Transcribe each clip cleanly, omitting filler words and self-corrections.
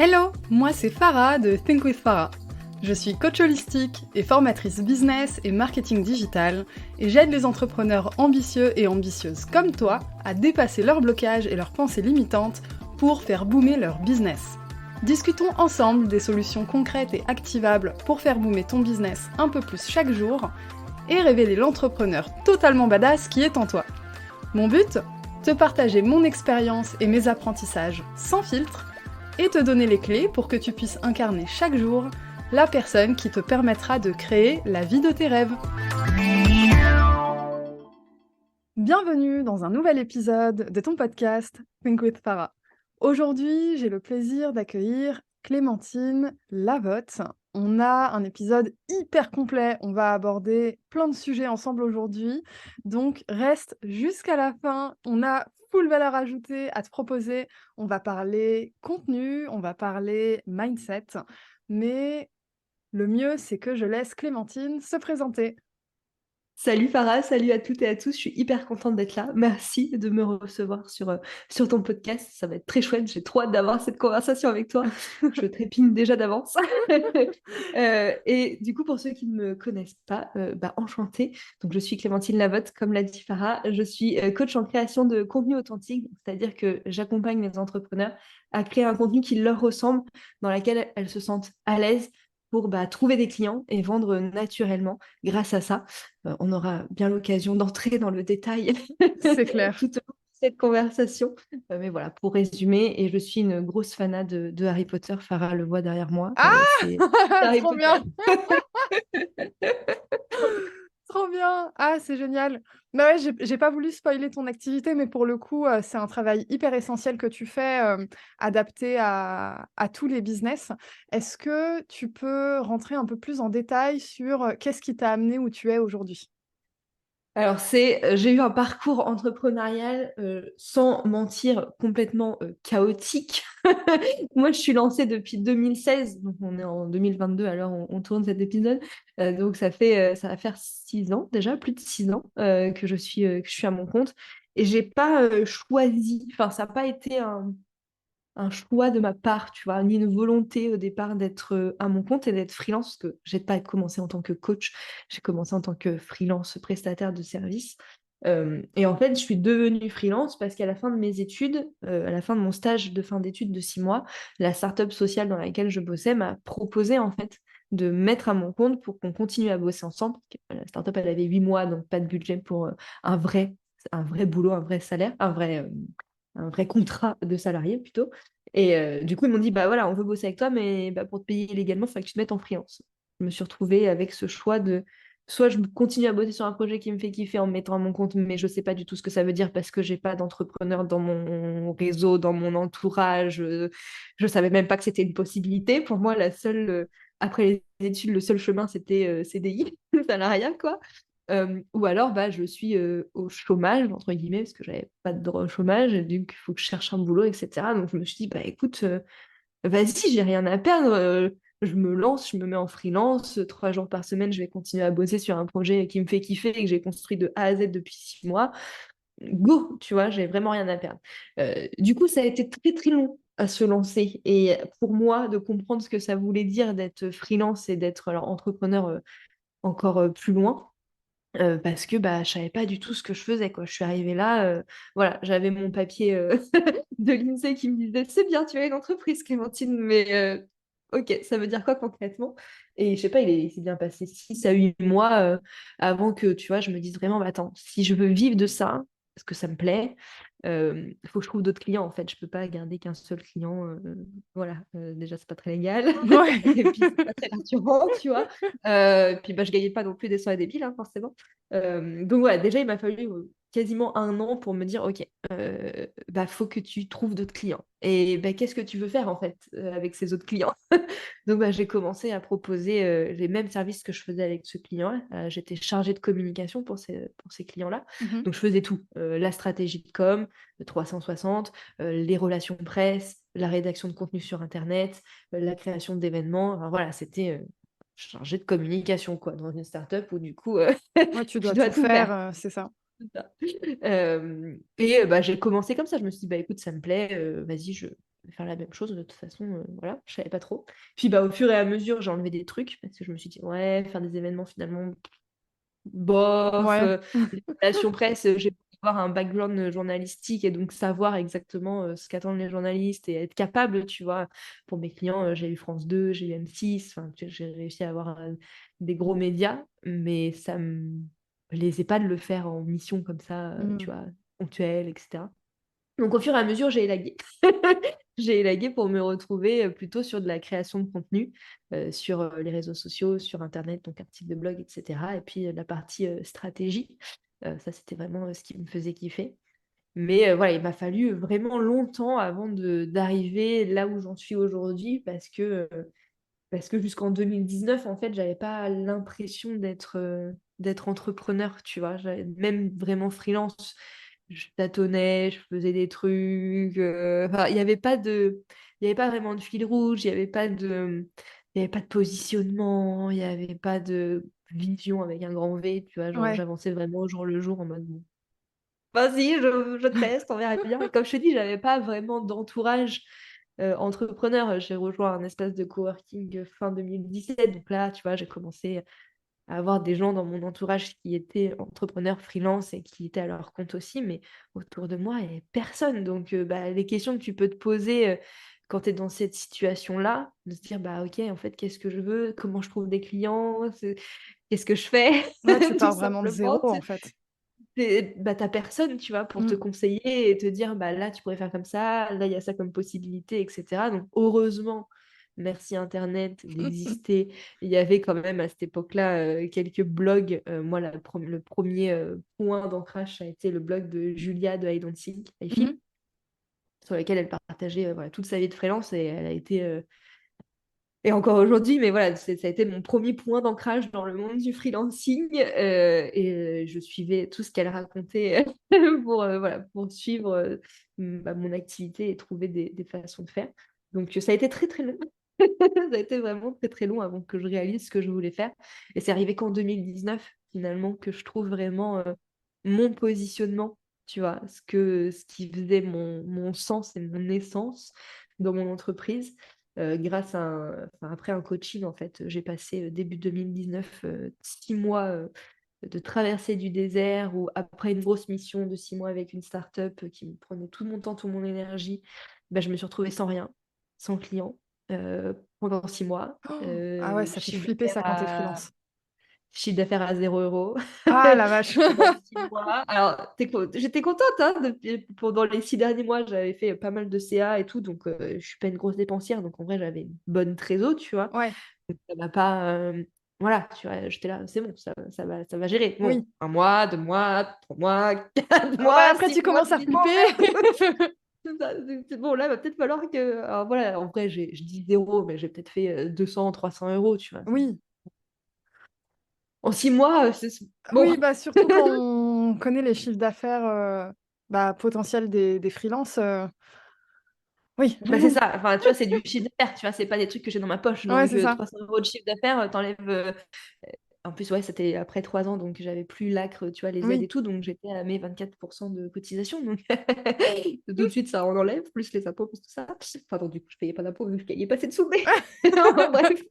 Hello, moi c'est Farah de Think with Farah. Je suis coach holistique et formatrice business et marketing digital et j'aide les entrepreneurs ambitieux et ambitieuses comme toi à dépasser leurs blocages et leurs pensées limitantes pour faire boomer leur business. Discutons ensemble des solutions concrètes et activables pour faire boomer ton business un peu plus chaque jour et révéler l'entrepreneur totalement badass qui est en toi. Mon but ? Te partager mon expérience et mes apprentissages sans filtre et te donner les clés pour que tu puisses incarner chaque jour la personne qui te permettra de créer la vie de tes rêves. Bienvenue dans un nouvel épisode de ton podcast Think with Farah. Aujourd'hui, j'ai le plaisir d'accueillir Clémentine Lavotte. On a un épisode hyper complet, on va aborder plein de sujets ensemble aujourd'hui, donc reste jusqu'à la fin, on a full valeur ajoutée à te proposer, on va parler contenu, on va parler mindset, mais le mieux c'est que je laisse Clémentine se présenter. Salut Farah, salut à toutes et à tous, je suis hyper contente d'être là. Merci de me recevoir sur ton podcast, ça va être très chouette, j'ai trop hâte d'avoir cette conversation avec toi. Je trépigne déjà d'avance. Et du coup, pour ceux qui ne me connaissent pas, enchantée. Donc, je suis Clémentine Lavotte, comme l'a dit Farah. Je suis coach en création de contenu authentique, c'est-à-dire que j'accompagne les entrepreneurs à créer un contenu qui leur ressemble, dans lequel elles se sentent à l'aise pour trouver des clients et vendre naturellement grâce à ça. On aura bien l'occasion d'entrer dans le détail C'est clair. tout au long de cette conversation. Mais voilà, pour résumer, et je suis une grosse fanat de Harry Potter. Farah le voit derrière moi. Ah C'est Harry trop Potter. bien. Trop bien! Ah, c'est génial! Bah ouais, j'ai pas voulu spoiler ton activité, mais pour le coup, c'est un travail hyper essentiel que tu fais, adapté à tous les business. Est-ce que tu peux rentrer un peu plus en détail sur, qu'est-ce qui t'a amené où tu es aujourd'hui? Alors, j'ai eu un parcours entrepreneurial, sans mentir, complètement chaotique. Moi, je suis lancée depuis 2016, donc on est en 2022, alors on tourne cet épisode. Donc, ça va faire 6 ans déjà, plus de 6 ans que je suis à mon compte. Et j'ai pas choisi, enfin, ça n'a pas été un choix de ma part, tu vois, ni une volonté au départ d'être à mon compte et d'être freelance, parce que j'ai pas commencé en tant que coach, j'ai commencé en tant que freelance prestataire de service. Et en fait, je suis devenue freelance parce qu'à la fin de mes études, à la fin de mon stage de fin d'études de 6 mois, la startup sociale dans laquelle je bossais m'a proposé en fait de mettre à mon compte pour qu'on continue à bosser ensemble. La startup, elle avait 8 mois, donc pas de budget pour un vrai, un vrai boulot, un vrai salaire, un vrai contrat de salarié plutôt. Et du coup, ils m'ont dit, bah voilà, on veut bosser avec toi, mais pour te payer légalement, il faut que tu te mettes en freelance. Je me suis retrouvée avec ce choix de, soit je continue à bosser sur un projet qui me fait kiffer en me mettant à mon compte, mais je ne sais pas du tout ce que ça veut dire parce que j'ai pas d'entrepreneur dans mon réseau, dans mon entourage. Je savais même pas que c'était une possibilité. Pour moi, après les études, le seul chemin, c'était CDI, salarial, quoi. Ou alors, je suis au chômage, entre guillemets, parce que j'avais pas de droit au chômage, et donc il faut que je cherche un boulot, etc. Donc je me suis dit, écoute, vas-y, j'ai rien à perdre, je me lance, je me mets en freelance, 3 jours par semaine, je vais continuer à bosser sur un projet qui me fait kiffer et que j'ai construit de A à Z depuis 6 mois. Go, tu vois, j'ai vraiment rien à perdre. Du coup, ça a été très très long à se lancer. Et pour moi, de comprendre ce que ça voulait dire d'être freelance et d'être alors, entrepreneur encore plus loin, parce que je savais pas du tout ce que je faisais, quoi. Je suis arrivée là, voilà, j'avais mon papier de l'INSEE qui me disait c'est bien, tu as une entreprise, Clémentine, mais ok, ça veut dire quoi concrètement? Et je sais pas, il s'est bien passé 6 à 8 mois avant que, tu vois, je me dise vraiment, attends, si je veux vivre de ça, parce que ça me plaît, il faut que je trouve d'autres clients, en fait. Je peux pas garder qu'un seul client. Voilà, déjà, c'est pas très légal. Ouais. Et puis, c'est pas très rassurant, tu vois. Puis, je gagnais pas non plus des soins débiles, hein, forcément. Donc, voilà, déjà, il m'a fallu quasiment un an pour me dire, OK, faut que tu trouves d'autres clients. Et qu'est-ce que tu veux faire, en fait, avec ces autres clients? Donc, j'ai commencé à proposer les mêmes services que je faisais avec ce client. J'étais chargée de communication pour ces clients-là. Mmh. Donc, je faisais tout. La stratégie de com, le 360, les relations presse, la rédaction de contenu sur Internet, la création d'événements. Enfin, voilà, c'était chargé de communication, quoi, dans une startup où, du coup, Ouais, tu tu dois dois tout tout faire, faire. c'est ça. C'est ça. Et j'ai commencé comme ça. Je me suis dit, écoute, ça me plaît, vas-y, faire la même chose de toute façon, voilà, je savais pas trop. Puis bah, au fur et à mesure, j'ai enlevé des trucs parce que je me suis dit: «Ouais, faire des événements finalement, bof, Ouais. les relations presse, j'ai beau avoir un background, journalistique et donc savoir exactement, ce qu'attendent les journalistes et être capable, tu vois? Pour mes clients, j'ai eu France 2, j'ai eu M6, enfin, tu vois, j'ai réussi à avoir, des gros médias, mais ça me plaisait pas de le faire en mission comme ça, tu Mmh. vois? Ponctuelle et cetera. Donc au fur et à mesure, j'ai élagué. J'ai élagué pour me retrouver, plutôt sur de la création de contenu, sur, les réseaux sociaux, sur internet, donc articles de blog et cetera et puis, la partie, stratégie. Ça, c'était vraiment, ce qui me faisait kiffer. Mais, voilà, il m'a fallu vraiment longtemps avant d'arriver là où j'en suis aujourd'hui parce que jusqu'en 2019, en fait, j'avais pas l'impression d'être entrepreneur, tu vois? J'avais même vraiment freelance. Je tâtonnais, je faisais des trucs, enfin, il y avait pas vraiment de fil rouge, il y avait pas de positionnement, il y avait pas de vision avec un grand V, tu vois? Genre, Ouais. j'avançais vraiment au jour le jour en mode: «Bon, vas-y, je teste, on verra bien» et comme je te dis, j'avais pas vraiment d'entourage, entrepreneur. J'ai rejoint un espace de coworking, fin 2017, donc là, tu vois, j'ai commencé à avoir des gens dans mon entourage qui étaient entrepreneurs freelance et qui étaient à leur compte aussi, mais autour de moi, il y avait personne. Donc, bah, les questions que tu peux te poser, quand tu es dans cette situation-là, de se dire: «Bah, OK, en fait, qu'est-ce que je veux? Comment je trouve des clients? Qu'est-ce que je fais?» Ouais, tu Tout pars vraiment de simplement, zéro, en fait. bah, tu personne, tu vois, pour te Mmh. conseiller et te dire: «Bah, là, tu pourrais faire comme ça, là, il y a ça comme possibilité» et cetera. Donc heureusement, merci internet d'exister. Il y avait quand même à cette époque-là, quelques blogs. Moi, le premier point d'ancrage, ça a été le blog de Julia de I Don't Think I Mmh. Feel, sur lequel elle partageait, voilà, toute sa vie de freelance et elle a été, et encore aujourd'hui, mais voilà, ça a été mon premier point d'ancrage dans le monde du freelancing, et je suivais tout ce qu'elle racontait pour, voilà, pour suivre, bah, mon activité et trouver des façons de faire. Donc ça a été très, très long. Ça a été vraiment très, très long avant que je réalise ce que je voulais faire et c'est arrivé qu'en 2019, finalement, que je trouve vraiment, mon positionnement, tu vois? Ce qui faisait mon sens et mon essence dans mon entreprise. Grâce à après un coaching, en fait, j'ai passé, début 2019, 6 mois, de traversée du désert où après une grosse mission de 6 mois avec une start-up, qui me prenait tout mon temps, toute mon énergie, bah, je me suis retrouvée sans rien, sans client, pendant 6 mois, Ah ouais, ça fait flipper ça quand tu es freelance. chiffre d'affaires à 0 € Ah la vache! pendant 6 mois. Alors j'étais contente, hein, pendant les 6 derniers mois, j'avais fait pas mal de CA et tout, donc je suis pas une grosse dépensière, donc en vrai, j'avais une bonne trésor, tu vois? Ouais, Donc ça m'a pas, voilà, tu vois? J'étais là: «C'est bon, ça va gérer». Bon, oui. 1 mois, 2 mois, 3 mois, 4 Ouais, mois, après 6 tu mois, commences tu à dis: «Bon, flipper. c'est ça, c'est bon, là, va peut-être falloir que» alors voilà, en vrai, je dis 0, mais j'ai peut-être fait, 200-300 € tu vois? Oui. En 6 mois, c'est bon. Oui, bah, surtout quand on connaît les chiffres d'affaires, bah, potentiels des freelances, oui. Bah, c'est ça, enfin, tu vois, c'est du chiffre d'affaires, tu vois? C'est pas des trucs que j'ai dans ma poche, Ouais, donc c'est ça. 300 € de chiffre d'affaires, en plus, ouais, c'était après 3 ans, donc j'avais plus l'ACRE, tu vois, les aides Oui. et tout, donc j'étais à mes 24 de cotisation, donc tout de suite, ça en enlève, plus les impôts, plus tout ça. Enfin non, du coup, je payais pas d'impôts vu que je gagnais pas assez de sous, mais bref.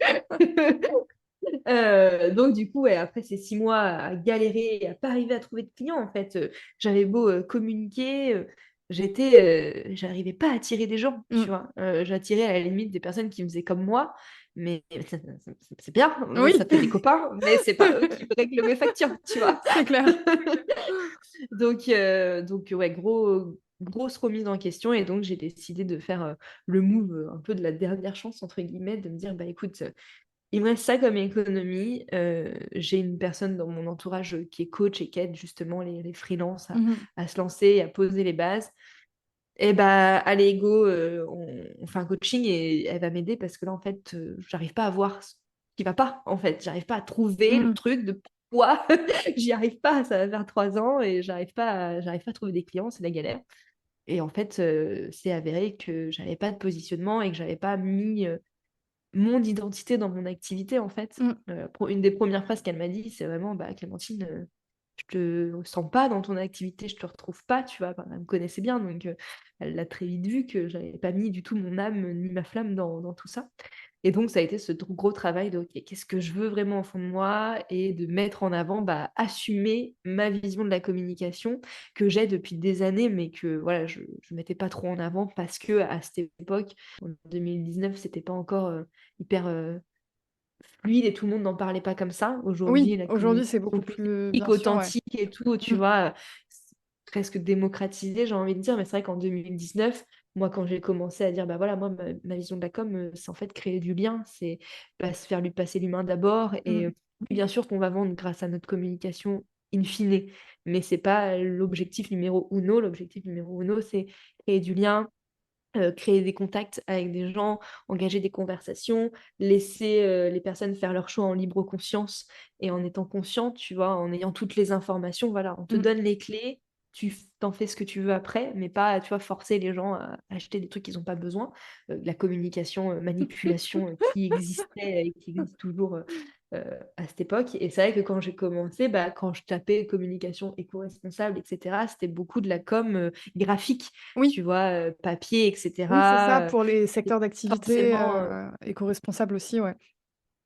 Donc du coup, ouais, après ces 6 mois à galérer et à pas arriver à trouver de clients, en fait, j'avais beau, communiquer, j'arrivais pas à attirer des gens, tu Mmh. vois? J'attirais à la limite des personnes qui me faisaient comme moi, mais c'est bien, Oui, ça fait des copains, mais c'est pas eux qui me règlent mes factures, tu vois? c'est clair. Donc ouais, grosse remise en question et donc j'ai décidé de faire, le move, un peu de la «dernière chance» entre guillemets, de me dire: «Bah écoute, il me reste ça comme économie, j'ai une personne dans mon entourage, qui est coach et qui aide justement les freelances Mmh mh. à se lancer, à poser les bases et bah, allez go, on fait un coaching et elle va m'aider parce que là, en fait, j'arrive pas à voir ce qui va pas, en fait. J'arrive pas à trouver le Mmh. truc de pourquoi j'y arrive pas. Ça va faire 3 ans et j'arrive pas à trouver des clients, c'est la galère et en fait, c'est avéré que j'avais pas de positionnement et que j'avais pas mis, mon identité dans mon activité, en fait. Mmh. Une des premières phrases qu'elle m'a dit, c'est vraiment: «Bah, Clémentine, te sens pas dans ton activité, je te retrouve pas, tu vois. Enfin, elle me connaissait bien, donc elle l'a très vite vu que j'avais pas mis du tout mon âme ni ma flamme dans tout ça. Et donc, ça a été ce gros travail de, OK, qu'est-ce que je veux vraiment au fond de moi et de mettre en avant, assumer ma vision de la communication que j'ai depuis des années, mais que voilà, je mettais pas trop en avant parce que à cette époque, en 2019, c'était pas encore hyper fluide et tout le monde n'en parlait pas comme ça. Oui, Aujourd'hui, la aujourd'hui, c'est communication beaucoup plus plus, éthique, bien sûr, ouais. authentique et tout, tu Mm. vois, c'est presque démocratisé, j'ai envie de dire. Mais c'est vrai qu'en 2019, moi, quand j'ai commencé à dire, bah voilà, moi, ma vision de la com, c'est en fait créer du lien, c'est se faire lui passer l'humain d'abord. Et Mm. oui, bien sûr qu'on va vendre grâce à notre communication in fine, mais c'est pas l'objectif numéro uno. L'objectif numéro uno, c'est créer du lien, créer des contacts avec des gens, engager des conversations, laisser, les personnes faire leur choix en libre conscience et en étant conscient, tu vois? En ayant toutes les informations, voilà, on te Mm. donne les clés, tu fais ce que tu veux après, mais pas, tu vois, forcer les gens à acheter des trucs qu'ils ont pas besoin. La communication, manipulation, qui existait et qui existe toujours, à cette époque. Et c'est vrai que quand j'ai commencé, quand je tapais communication éco-responsable et cetera, c'était beaucoup de la com, graphique. Oui, Tu vois, papier et oui, c'est ça, cetera, pour les c'était secteurs d'activité forcément, éco-responsables aussi, ouais.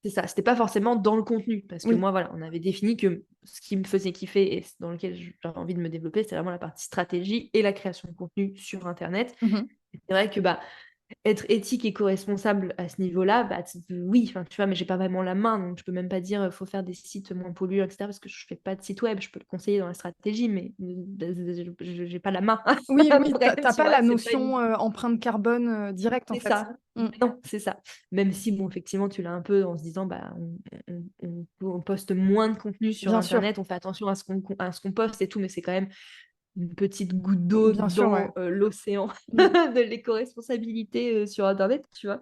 c'est ça, c'était pas forcément dans le contenu. Parce que Oui. moi, voilà, on avait défini que ce qui me faisait kiffer et dans lequel j'avais envie de me développer, c'est vraiment la partie stratégie et la création de contenu sur internet. Mhm. Et c'est vrai que, être éthique, éco-responsable à ce niveau-là, oui, enfin, tu vois, mais j'ai pas vraiment la main, donc je peux même pas dire, faut faire des sites moins polluants et cetera, parce que je fais pas de site web. Je peux le conseiller dans la stratégie, mais je j'ai pas la main Oui, oui, après, t'as tu pas vois? la C'est pas une notion empreinte carbone directe, en C'est fait. ça. Mm. Non, c'est ça. Même si, bon, effectivement, tu l'as un peu en se disant, on poste moins de contenu sur Bien sûr, internet, on fait attention à ce qu'on poste et tout, mais c'est quand même une petite goutte d'eau bien sûr, ouais. dans, l'océan Mm. de l'éco-responsabilité, sur internet, tu vois?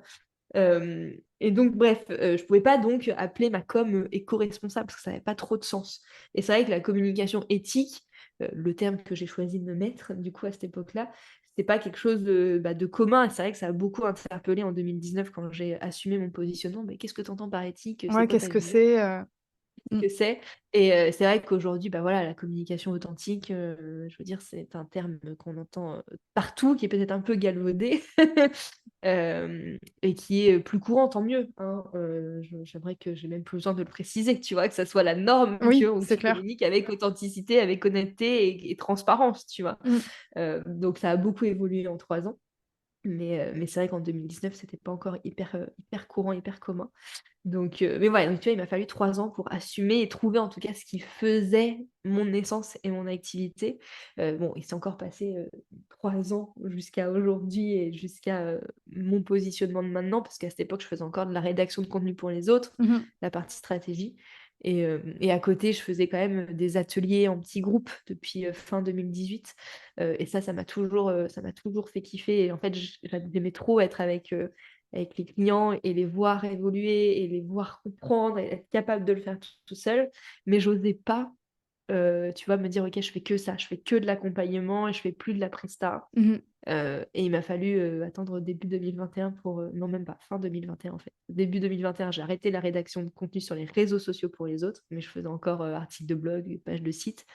Et donc bref, je pouvais pas donc appeler ma com, éco-responsable parce que ça avait pas trop de sens. Et c'est vrai que la communication éthique, le terme que j'ai choisi de me mettre du coup à cette époque-là, c'était pas quelque chose de commun. Et c'est vrai que ça a beaucoup interpellé en 2019 quand j'ai assumé mon positionnement. «Mais qu'est-ce que tu entends par éthique? C'est Ouais, quoi qu'est-ce ta que vision?» c'est mm. Que c'est. Et c'est vrai qu'aujourd'hui, voilà, la communication authentique, je veux dire, c'est un terme qu'on entend, partout, qui est peut-être un peu galvaudé, et qui est, plus courant, tant mieux, hein. J'aimerais que j'ai même plus besoin de le préciser, tu vois? Que ça soit la norme, Oui, qu'on c'est tu clair. communiques avec authenticité, avec honnêteté et transparence, tu vois? Mm. Donc ça a beaucoup évolué en 3 ans, mais c'est vrai qu'en 2019, c'était pas encore hyper courant, hyper commun. Donc, mais voilà, donc tu vois, il m'a fallu 3 ans pour assumer et trouver en tout cas ce qui faisait mon essence et mon activité. Bon, il s'est encore passé, 3 ans jusqu'à aujourd'hui et jusqu'à, mon positionnement de maintenant, parce qu'à cette époque, je faisais encore de la rédaction de contenu pour les autres, Mhm. la partie stratégie. Et à côté, je faisais quand même des ateliers en petits groupes depuis, fin 2018. Et ça m'a toujours fait kiffer. Et en fait, j'aimais trop être avec les clients et les voir évoluer et les voir comprendre et être capable de le faire tout seul. Mais j'osais pas, tu vois, me dire: «OK, je fais que ça, je fais que de l'accompagnement et je fais plus de la presta». Mhm. Et il m'a fallu, attendre début 2021 pour, non, même pas, fin 2021 en fait. Début 2021, j'ai arrêté la rédaction de contenu sur les réseaux sociaux pour les autres, mais je faisais encore, articles de blog, pages de site.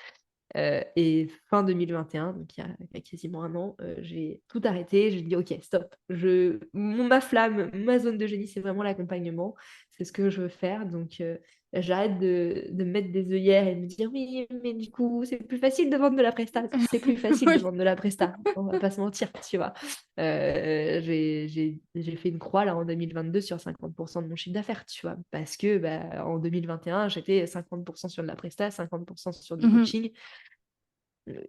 Et fin 2021, donc il y a quasiment un an, j'ai tout arrêté. J'ai dit: «OK, stop, ma flamme, ma zone de génie, c'est vraiment l'accompagnement. C'est ce que je veux faire, donc j'arrête de me mettre des œillères et de me dire: "Oui, mais du coup, c'est plus facile de vendre de la presta". C'est plus facile de Oui. vendre de la presta, on va pas se mentir, tu vois?» J'ai fait une croix là en 2022 sur 50 de mon chiffre d'affaires, tu vois? Parce que, en 2021, j'étais 50 sur de la presta, 50 sur du Mhm. coaching.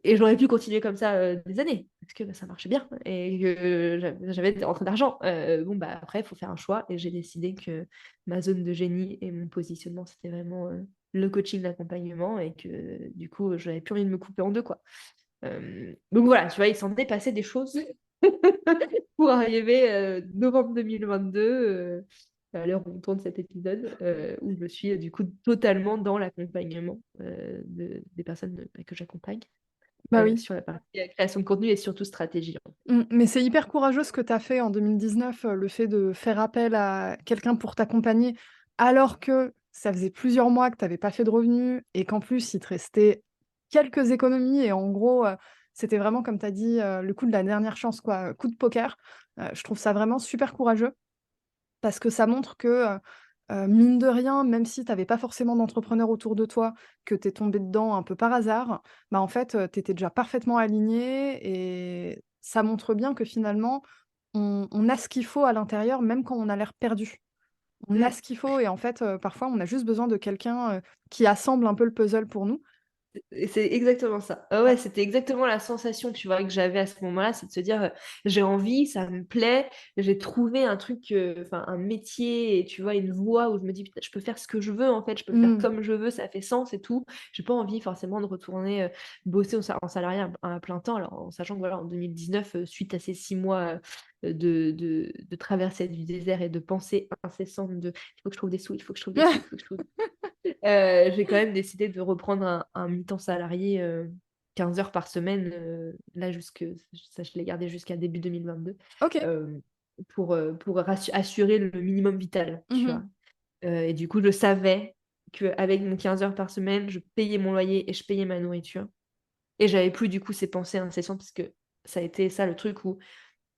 Et j'aurais pu continuer comme ça, des années, parce que, ça marchait bien et que j'avais des rentrées d'argent. Bon, après, il faut faire un choix et j'ai décidé que ma zone de génie et mon positionnement, c'était vraiment, le coaching, l'accompagnement et que, du coup, j'avais plus envie de me couper en 2, quoi. Donc voilà, tu vois, il s'en est passé des choses pour arriver, novembre 2022, à l'heure où on tourne cet épisode, où je suis, du coup, totalement dans l'accompagnement, des personnes, que j'accompagne. Bah oui. Sur la partie, création de contenu et surtout stratégie, hein. Mais c'est hyper courageux ce que tu as fait en 2019, le fait de faire appel à quelqu'un pour t'accompagner, alors que ça faisait plusieurs mois que tu avais pas fait de revenus et qu'en plus il te restait quelques économies et en gros, c'était vraiment comme tu as dit, le coup de la dernière chance quoi, coup de poker. Je trouve ça vraiment super courageux parce que ça montre que, mine de rien, même si tu avais pas forcément d'entrepreneurs autour de toi, que tu es tombé dedans un peu par hasard, bah, en fait, tu étais déjà parfaitement aligné et ça montre bien que finalement, on a ce qu'il faut à l'intérieur même quand on a l'air perdu. On a Mm. ce qu'il faut et en fait, parfois on a juste besoin de quelqu'un, qui assemble un peu le puzzle pour nous. Et c'est exactement ça. Ah Ouais. ouais, c'était exactement la sensation, tu vois, que j'avais à ce moment-là, c'est de se dire, j'ai envie, ça me plaît, j'ai trouvé un truc, enfin un métier et tu vois, une voie où je me dis: «Putain, je peux faire ce que je veux en fait, je peux le faire Mmh. comme je veux, ça fait sens et tout». J'ai pas envie forcément de retourner, bosser en salariat à plein temps. Alors en sachant que voilà, en 2019, suite à ces 6 mois, de traversée du désert et de pensées incessantes de: «Il faut que je trouve des sous, il faut que je trouve des sous, il faut que je trouve». J'ai quand même décidé de reprendre un mi-temps salarié, 15 heures par semaine, là jusque ça je l'ai gardé jusqu'à début 2022, OK. hem, pour assurer le minimum vital, tu vois? Mmh. Et du coup, je savais qu'avec mon 15 heures par semaine, je payais mon loyer et je payais ma nourriture et j'avais plus du coup ces pensées incessantes parce que ça a été ça le truc où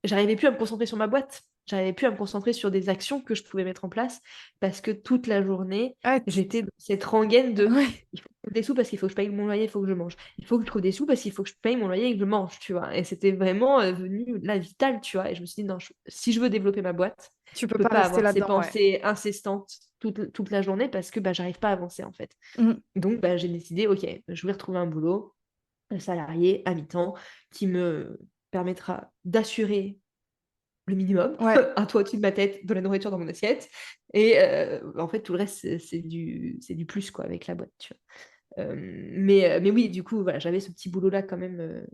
j'arrivais plus à me concentrer sur ma boîte. J'arrivais plus à me concentrer sur des actions que je pouvais mettre en place parce que toute la journée, Ouais, j'étais dans cette rengaine de: ouais. «Il faut que je trouve des sous parce qu'il faut que je paye mon loyer, il faut que je mange. Il faut que je trouve des sous parce qu'il faut que je paye mon loyer et que je mange», tu vois? Et c'était vraiment, devenu la vitale, tu vois? Et je me suis dit: «Non, si je veux développer ma boîte, Tu je peux peux pas pas rester avoir ces là-dedans, ouais. pensées incessantes toute la journée parce que, bah, j'arrive pas à avancer, en fait». Mmh. Donc, bah, j'ai décidé: «OK, je vais retrouver un boulot, salarié à mi-temps qui me permettra d'assurer le minimum, Ouais. un toit au-dessus de ma tête, de la nourriture dans mon assiette et en fait, tout le reste, c'est du plus, quoi, avec la boîte, tu vois? Mais oui, du coup, voilà, j'avais ce petit boulot-là quand même,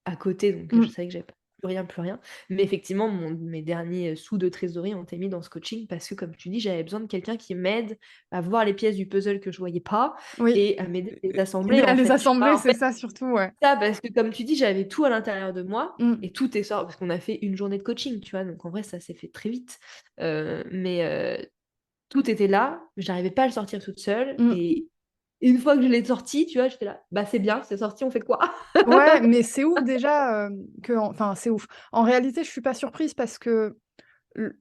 à côté, donc je Mmh. savais que j'avais pas plus rien, plus rien. Mais effectivement, mes derniers, sous de trésorerie ont été mis dans ce coaching parce que, comme tu dis, j'avais besoin de quelqu'un qui m'aide à voir les pièces du puzzle que je voyais pas Oui. et à m'aider à les Aider assembler, à en les fait, tu assembler, vois? En c'est fait, ça surtout, ouais. ça, parce que comme tu dis, j'avais tout à l'intérieur de moi Mmh. et tout est sorti parce qu'on a fait une journée de coaching, tu vois? Donc en vrai, ça s'est fait très vite. Mais tout était là, j'arrivais pas à le sortir toute seule Mmh. et une fois que je l'ai sorti, tu vois, j'étais là: «Bah, c'est bien, c'est sorti, on fait quoi?» Ouais, mais c'est ouf déjà, enfin, c'est ouf. En réalité, je suis pas surprise parce que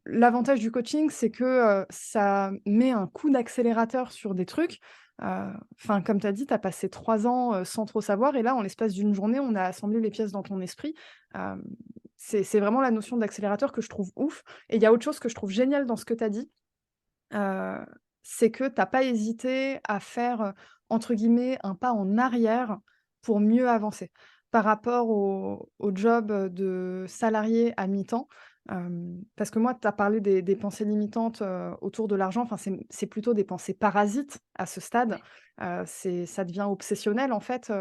l'avantage du coaching, c'est que, ça met un coup d'accélérateur sur des trucs. Enfin, comme tu as dit, tu as passé 3 ans, sans trop savoir et là, en l'espace d'une journée, on a assemblé les pièces dans ton esprit. Hem, c'est vraiment la notion d'accélérateur que je trouve ouf et il y a autre chose que je trouve génial dans ce que tu as dit, heu, c'est que tu as pas hésité à faire, entre guillemets, «un pas en arrière» pour mieux avancer. Par rapport au job, de salarié à mi-temps, parce que moi, tu as parlé des pensées limitantes, autour de l'argent, enfin, c'est plutôt des pensées parasites à ce stade. Ça devient obsessionnel, en fait,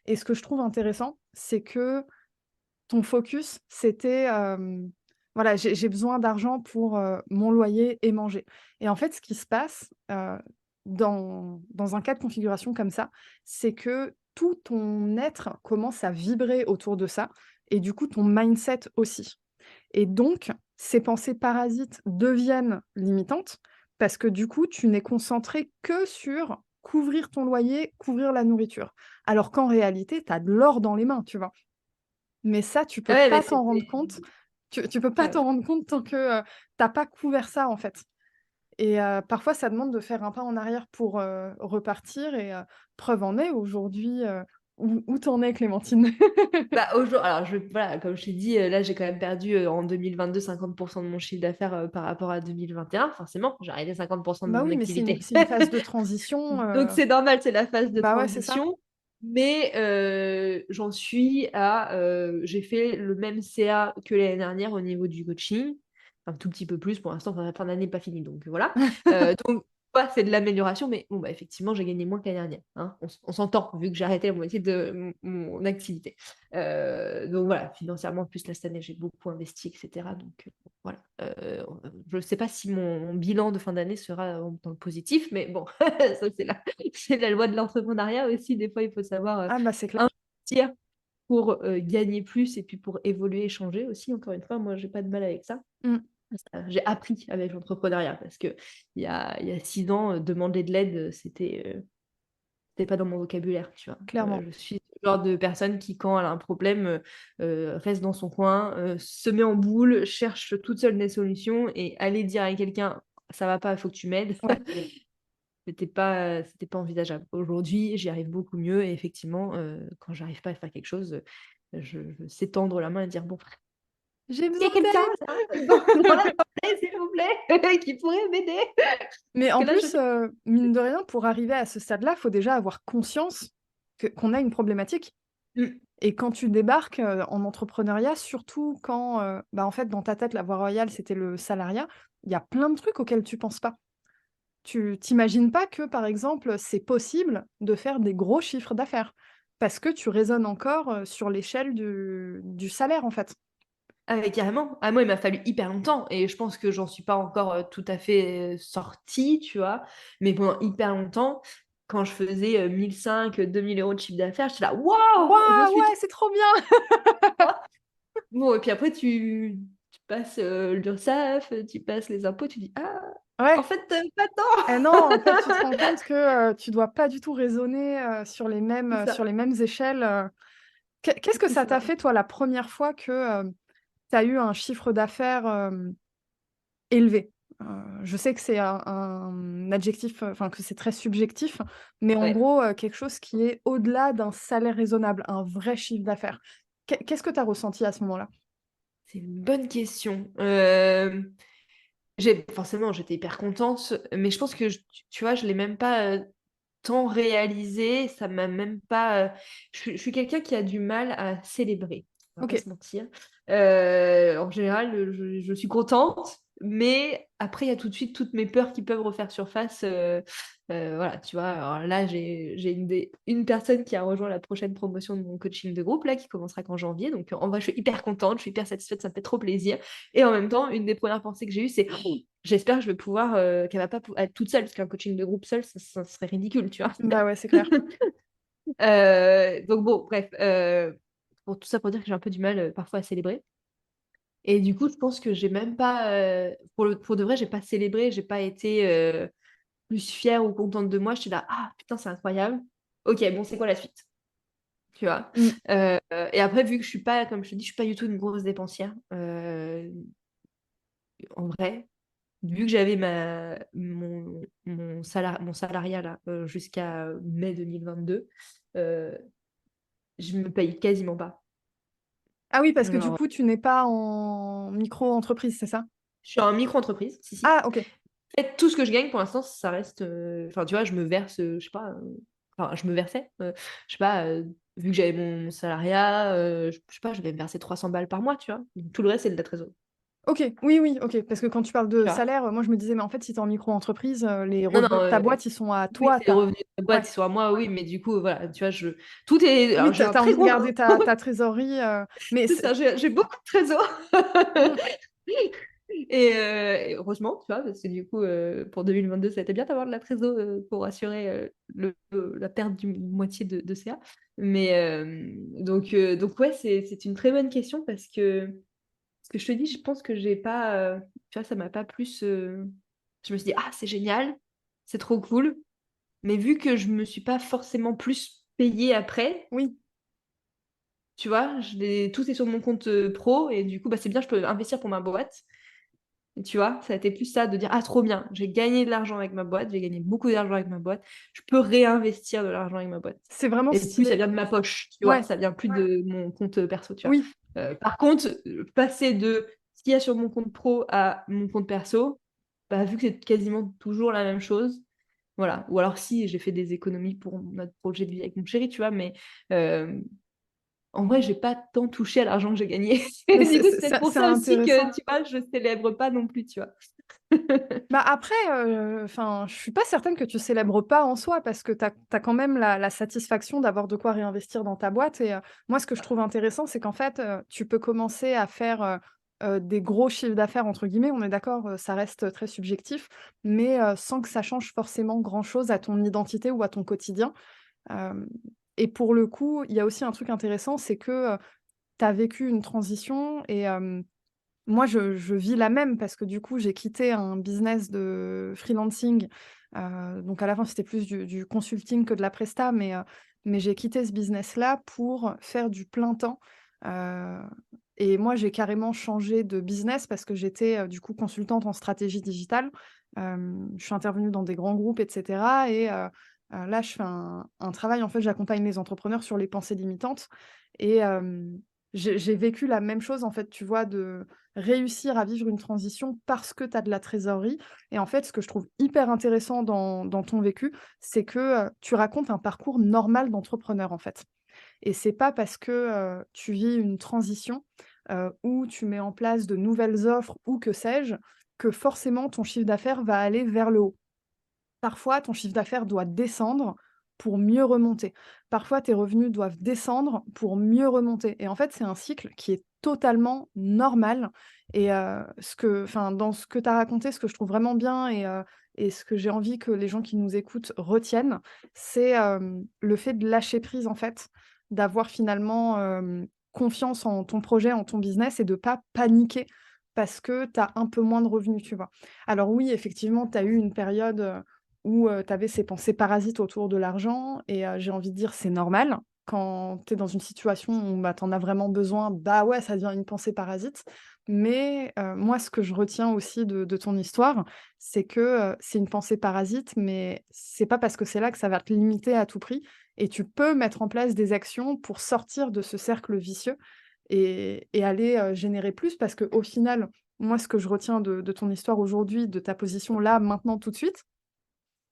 et ce que je trouve intéressant, c'est que ton focus, c'était, voilà, j'ai besoin d'argent pour, mon loyer et manger et en fait, ce qui se passe, dans un cas de configuration comme ça, c'est que tout ton être commence à vibrer autour de ça et du coup, ton mindset aussi et donc ces pensées parasites deviennent limitantes parce que du coup, tu n'es concentré que sur couvrir ton loyer, couvrir la nourriture. Alors qu'en réalité, tu as de l'or dans les mains, tu vois? Mais ça, tu peux Ouais, mais pas t'en rendre c'était compte. Tu peux pas ouais. t'en rendre compte tant que, tu pas couvert ça, en fait et parfois ça demande de faire un pas en arrière pour, repartir et preuve en est aujourd'hui, où tu en es Clémentine? Bah, alors voilà, comme je t'ai dit, là, j'ai quand même perdu, en 2022 50 de mon chiffre d'affaires, par rapport à 2021. Forcément, j'ai arrêté 50 de Bah mon oui, mais c'est une activité. c'est une phase de transition, Donc c'est normal, c'est la phase de bah ouais, c'est ça. transition. Mais j'en suis à, j'ai fait le même CA que l'année dernière au niveau du coaching. Un tout petit peu plus pour l'instant, enfin la fin d'année n'est pas finie, donc voilà. Donc ouais, c'est de l'amélioration, mais bon, bah, effectivement, j'ai gagné moins que l'année dernière, hein. On s'entend, vu que j'ai arrêté la moitié de mon activité. Donc voilà, financièrement, en plus, là, cette année, j'ai beaucoup investi et cetera, donc voilà. Je ne sais pas si mon bilan de fin d'année sera, dans le positif, mais bon, ça, c'est la loi de l'entrepreneuriat aussi. Des fois, il faut savoir, Ah bah, c'est clair. investir pour, gagner plus et puis pour évoluer et changer aussi. Encore une fois, moi, j'ai pas de mal avec ça. Mmh, J'ai appris avec l'entrepreneuriat parce qu'il y a 6 ans, demander de l'aide, c'était pas dans mon vocabulaire, tu vois? clairement. Je suis genre de personne qui, quand elle a un problème, reste dans son coin, se met en boule, cherche toute seule des solutions et aller dire à quelqu'un, ça va pas, il faut que tu m'aides. Ouais. C'était pas envisageable. Aujourd'hui, j'y arrive beaucoup mieux et effectivement, quand j'arrive pas à faire quelque chose, je sais tendre la main et dire, bon, J'ai il y besoin a quelqu'un d'aide. dans l'assemblée, s'il vous plaît, qui pourrait m'aider. Mais Parce que en là, plus, mine de rien, pour arriver à ce stade-là, il faut déjà avoir conscience qu'on a une problématique. Mm. Et quand tu débarques, en entrepreneuriat, surtout quand, en fait, dans ta tête, la voie royale, c'était le salariat, il y a plein de trucs auxquels tu penses pas. Tu t'imagines pas que, par exemple, c'est possible de faire des gros chiffres d'affaires parce que tu raisonnes encore, sur l'échelle du salaire, en fait. Ah mais carrément. Ah moi, il m'a fallu hyper longtemps et je pense que j'en suis pas encore, tout à fait, sortie, tu vois? Mais pendant hyper longtemps, quand je faisais, 1 500, 2 000 € de chiffre d'affaires, j'étais là: «Waouh! Je Waouh, suis ouais, trop c'est trop bien! forte!» Bon et puis après tu passes, l'URSSAF, tu passes les impôts, tu dis: «Ah, en Ouais. fait, pas tant!» Eh non, en fait, tu te rends compte que, tu dois pas du tout raisonner, C'est ça, sur les mêmes échelles. Qu'est-ce que c'est ça ça. t'a fait, toi, la première fois que, tu as eu un chiffre d'affaires, élevé? Je sais que c'est un adjectif, enfin, que c'est très subjectif, mais en Ouais, gros, quelque chose qui est au-delà d'un salaire raisonnable, un vrai chiffre d'affaires. Qu'est-ce que tu as ressenti à ce moment-là? c'est une bonne question. Forcément, j'étais hyper contente, mais je pense que tu vois, je l'ai même pas, tant réalisé, ça m'a même pas, je suis quelqu'un qui a du mal à célébrer, on va pas OK. se mentir. En général, je suis contente, mais après il y a tout de suite toutes mes peurs qui peuvent refaire surface, voilà, tu vois? Alors là, j'ai une personne qui a rejoint la prochaine promotion de mon coaching de groupe là, qui commencera qu'en janvier, donc en vrai, je suis hyper contente, je suis hyper satisfaite, ça me fait trop plaisir et en même temps, une des premières pensées que j'ai eues, c'est: «Oh, j'espère que je vais pouvoir, qu'elle va pas être toute seule», parce qu'un coaching de groupe seul, ça serait ridicule, tu vois? Bah, ouais, c'est clair. Donc bon, bref, pour tout ça pour dire que j'ai un peu du mal, parfois à célébrer et du coup, je pense que j'ai même pas, pour de vrai, j'ai pas célébré, j'ai pas été, plus fière ou contente de moi. J'étais là: «Ah putain, c'est incroyable. OK, bon, c'est quoi la suite?» Tu vois? Mmh. Heu et après, vu que je suis pas, comme je te dis, je suis pas du tout une grosse dépensière, en vrai, vu que j'avais mon salariat là, jusqu'à, mai 2022, heu, je me paye quasiment pas. Ah oui, parce que du Genre, coup, tu n'es pas en micro-entreprise, c'est ça? je suis en micro-entreprise, si, si. Ah OK. En fait, tout ce que je gagne pour l'instant, ça reste, enfin, tu vois, je me verse, je sais pas, enfin, je me versais, je sais pas, vu que j'avais mon salariat, je sais pas, je devais me verser 300 balles par mois, tu vois? Donc tout le reste, c'est de la trésor, OK, oui, oui, OK, parce que quand tu parles de tu vois? salaire, moi je me disais: «Mais en fait, si tu es en micro-entreprise, les Non, non, revenus de ta boîte, ils sont à oui, toi, c'est les revenus de la boîte, ouais. ils sont à moi, oui, mais du coup, voilà, tu vois, tout est Oui, alors tu j'ai as un très envie de gros garder ta trésorerie, mais c'est c'est ça, j'ai beaucoup de trésor. mmh, Et heureusement, tu vois? Parce que du coup, pour 2022, ça a été bien d'avoir de la trésor, pour assurer, la perte du moitié de CA. Mais donc ouais, c'est une très bonne question parce que ce que je te dis, je pense que j'ai pas, tu vois, ça m'a pas plus, je me suis dit: «Ah, c'est génial, c'est trop cool», mais vu que je me suis pas forcément plus payée après, oui, tu vois? Tout est sur mon compte, pro et du coup, bah, c'est bien, je peux investir pour ma boîte. Tu vois? Ça a été plus ça, de dire: «Ah trop bien, j'ai gagné de l'argent avec ma boîte, j'ai gagné beaucoup d'argent avec ma boîte, je peux réinvestir de l'argent avec ma boîte» c'est vraiment et plus ça stylé. vient de ma poche, tu vois? Ouais, Ça vient plus de mon compte, perso, tu vois? oui, Par contre, passer de ce qu'il y a sur mon compte pro à mon compte perso, bah, vu que c'est quasiment toujours la même chose, voilà. Ou alors si j'ai fait des économies pour notre projet de vie avec mon chéri, tu vois? Mais, hem, en vrai, j'ai pas tant touché à l'argent que j'ai gagné. mais Du coup, c'est peut-être pour c'est ça aussi que, intéressant. tu vois, je célèbre pas non plus, tu vois? Bah, après, enfin, je suis pas certaine que tu célèbres pas en soi parce que tu as quand même la satisfaction d'avoir de quoi réinvestir dans ta boîte et moi, ce que je trouve intéressant, c'est qu'en fait, tu peux commencer à faire, des «gros chiffres d'affaires» entre guillemets, on est d'accord, ça reste très subjectif, mais sans que ça change forcément grand-chose à ton identité ou à ton quotidien, hem et pour le coup, il y a aussi un truc intéressant, c'est que, tu as vécu une transition et moi, je vis la même parce que du coup, j'ai quitté un business de freelancing, donc à la fin, c'était plus du consulting que de la presta, mais mais j'ai quitté ce business-là pour faire du plein temps, heu et moi, j'ai carrément changé de business parce que j'étais, du coup, consultante en stratégie digitale. Je suis intervenue dans des grands groupes et cetera et là, je fais un travail, en fait, j'accompagne les entrepreneurs sur les pensées limitantes et j'ai vécu la même chose, en fait, tu vois? De réussir à vivre une transition parce que tu as de la trésorerie et en fait, ce que je trouve hyper intéressant dans ton vécu, c'est que, tu racontes un parcours normal d'entrepreneur, en fait. Et c'est pas parce que, tu vis une transition, ou tu mets en place de nouvelles offres ou que sais-je, que forcément ton chiffre d'affaires va aller vers le haut. Parfois, ton chiffre d'affaires doit descendre pour mieux remonter. Parfois, tes revenus doivent descendre pour mieux remonter et en fait, c'est un cycle qui est totalement normal et dans ce que tu as raconté, ce que je trouve vraiment bien et ce que j'ai envie que les gens qui nous écoutent retiennent, c'est, le fait de lâcher prise, en fait, d'avoir finalement, confiance en ton projet, en ton business et de pas paniquer parce que tu as un peu moins de revenus, tu vois? Alors oui, effectivement, tu as eu une période, où, tu avais ces pensées parasites autour de l'argent et j'ai envie de dire c'est normal. Quand tu es dans une situation où, bah, tu en as vraiment besoin, bah, ouais, ça devient une pensée parasite. Mais moi, ce que je retiens aussi de ton histoire, c'est que, c'est une pensée parasite, mais c'est pas parce que c'est là que ça va te limiter à tout prix et tu peux mettre en place des actions pour sortir de ce cercle vicieux et aller, générer plus. Parce qu'au final, moi, ce que je retiens de ton histoire aujourd'hui, de ta position là, maintenant, tout de suite,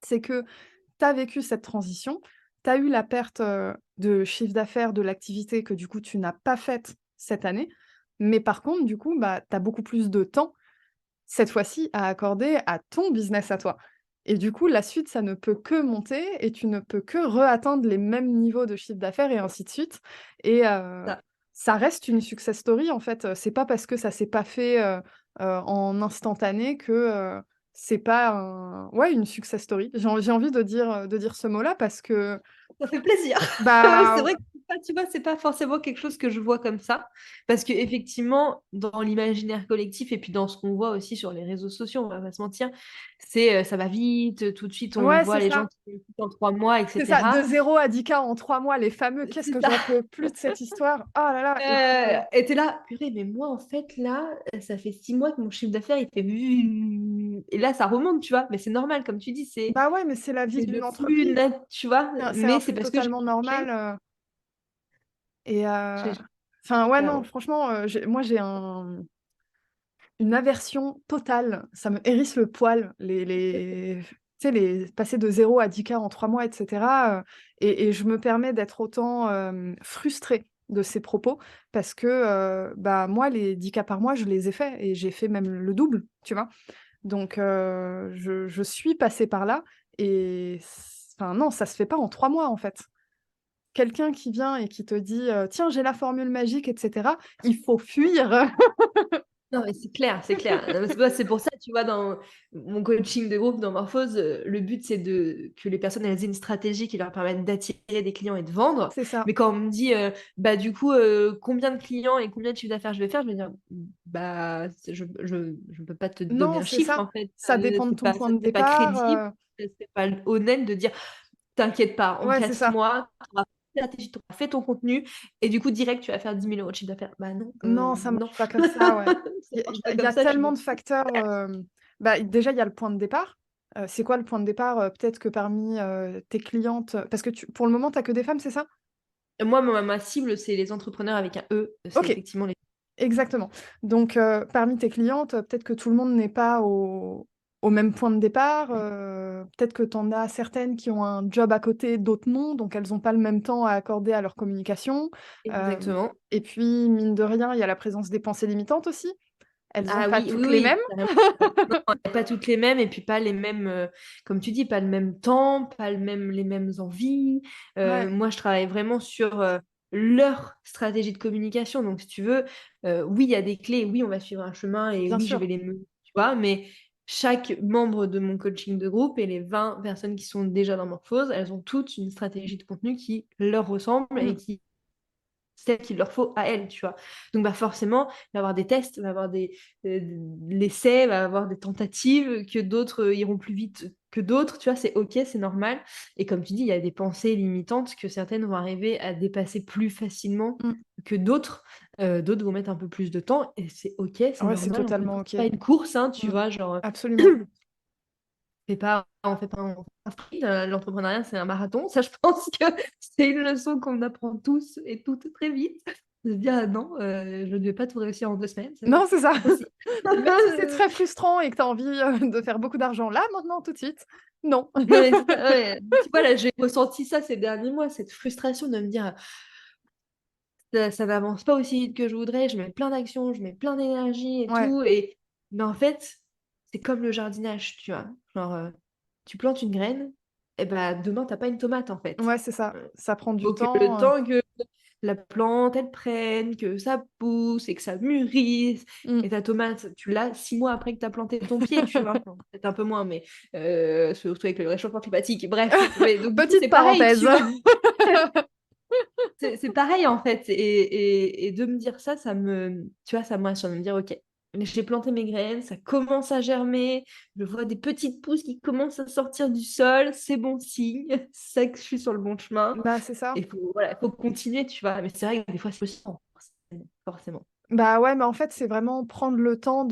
c'est que tu as vécu cette transition, tu as eu la perte, de chiffre d'affaires de l'activité que du coup tu n'as pas faite cette année. Mais par contre, du coup, bah, tu as beaucoup plus de temps, cette fois-ci, à accorder à ton business à toi. Et du coup, la suite, ça ne peut que monter et tu ne peux que re-atteindre les mêmes niveaux de chiffre d'affaires et ainsi de suite. Et ça reste une success story en fait, c'est pas parce que ça s'est pas fait, en instantané que, c'est pas un ouais, une success story. J'ai envie de dire ce mot-là parce que, Ça fait plaisir. C'est bah vrai que c'est pas tu vois, c'est pas forcément quelque chose que je vois comme ça. Parce qu'effectivement, dans l'imaginaire collectif et puis dans ce qu'on voit aussi sur les réseaux sociaux, on va pas se mentir, c'est, ça va vite, tout de suite on ouais, voit c'est les gens ça. qui réussissent en 3 mois et C'est ça, de cetera. 0 à 10K en 3 mois, les fameux. Qu'est-ce C'est que ça. j'en peux plus de cette histoire. Oh là là et puis, Et tu là: «Purée, mais moi en fait là, ça fait 6 mois que mon chiffre d'affaires il fait et là ça remonte», tu vois? Mais c'est normal comme tu dis, bah, ouais, mais c'est la vie c'est le d'une flux entreprise. net, tu vois? C'est un Mais c'est flux parce que j'ai totalement normal, et j'ai enfin, ouais, non, carrément. franchement, j'ai une aversion totale. Ça me hérisse le poil, les tu sais, les passer de 0 à 10K en 3 mois et cetera, et je me permets d'être autant, frustrée de ces propos parce que, bah, moi, les 10K par mois, je les ai faits et j'ai fait même le double, tu vois? Donc je suis passée par là et enfin, non, ça se fait pas en 3 mois, en fait. Quelqu'un qui vient et qui te dit, «Tiens, j'ai la formule magique» et cetera, il faut fuir. Non, mais c'est clair, c'est clair. Non, mais c'est pour ça, tu vois, dans mon coaching de groupe, dans Morphose, le but, c'est que les personnes, elles aient une stratégie qui leur permette d'attirer des clients et de vendre. C'est ça. Mais quand on me dit, bah, du coup, combien de clients et combien de chiffre d'affaires je vais faire, je vais dire, bah, je peux pas te donner Non, un c'est chiffre, ça. en fait. Ça dépend de ton point Ça de serait pas départ, crédible, ça serait pas honnête de dire, t'inquiète pas, en ouais, c'est 4 ça. mois, tu auras fait ta stratégie, tu auras fait ton contenu et du coup, direct, tu vas faire 10 000 € de chiffre d'affaires. Bah non, Non, ça non. marche pas comme ça, ouais. Ça marche pas Il y comme a ça, je suis tellement désolée. de facteurs, bah, déjà, il y a le point de départ. C'est quoi le point de départ? Peut-être que parmi, tes clientes, parce que pour le moment, tu as que des femmes, c'est ça? Moi, ma cible, c'est les entrepreneurs avec un E, c'est OK, effectivement les exactement. Donc parmi tes clientes, peut-être que tout le monde n'est pas au même point de départ, peut-être que tu en as certaines qui ont un job à côté, d'autres non, donc elles ont pas le même temps à accorder à leur communication. exactement. Et puis mine de rien, il y a la présence des pensées limitantes aussi. Elles ont Ah pas oui, oui, toutes les mêmes. oui, carrément. Non, pas toutes les mêmes et puis pas les mêmes, comme tu dis, pas le même temps, pas les mêmes envies. Ouais, Moi, je travaille vraiment sur, leur stratégie de communication. Donc si tu veux, oui, il y a des clés, oui, on va suivre un chemin et bien oui, je vais sûr. les mener, tu vois? Mais chaque membre de mon coaching de groupe et les 20 personnes qui sont déjà dans Morphose, elles ont toutes une stratégie de contenu qui leur ressemble et Mmh. qui celle qu'il leur faut à elles, tu vois. Donc, bah, forcément, il va y avoir des tests, il va y avoir euh, l'essai, il va y avoir des tentatives, que d'autres iront plus vite que d'autres, tu vois, c'est OK, c'est normal. Et comme tu dis, il y a des pensées limitantes que certaines vont arriver à dépasser plus facilement Mm. que d'autres. D'autres vont mettre un peu plus de temps et c'est OK, c'est Ouais, c'est normal. On totalement prépare OK. pas une course, hein, tu Mm. vois, genre, Absolument. on fait pas un sprint. L'entrepreneuriat, c'est un marathon. Ça, je pense que c'est une leçon qu'on apprend tous et toutes très vite. De se dire, ah non, je ne vais pas tout réussir en 2 semaines, c'est Non, c'est ça. pas possible. Même si c'est très frustrant et que tu as envie de faire beaucoup d'argent là, maintenant, tout de suite, non. Non, mais c'est ça, ouais. Tu vois, là, j'ai ressenti ça ces derniers mois, cette frustration de me dire, ça n'avance pas aussi vite que je voudrais, je mets plein d'actions, je mets plein d'énergie et Ouais, tout. Mais en fait, c'est comme le jardinage, tu vois. Genre, tu plantes une graine, et bah, demain, t'as pas une tomate, en fait. ouais, c'est ça. Euh, Ça prend du faut que le temps. temps que la plante, elle prenne, que ça pousse et que ça mûrisse. Mm. Et ta tomate, tu l'as 6 mois après que tu as planté ton pied, tu vois. Enfin, peut-être un peu moins, mais surtout avec le réchauffement climatique. Bref, mais donc du coup, Petite c'est pareil, parenthèse. tu vois. C'est pareil en fait. Et de me dire ça, tu vois, ça me rassure de me dire, ok, j'ai planté mes graines, ça commence à germer, je vois des petites pousses qui commencent à sortir du sol, c'est bon signe, c'est que je suis sur le bon chemin. Bah, c'est ça. Et voilà, faut continuer, tu vois. Mais c'est vrai que des fois, c'est frustrant, forcément. Bah ouais, mais en fait, c'est vraiment prendre le temps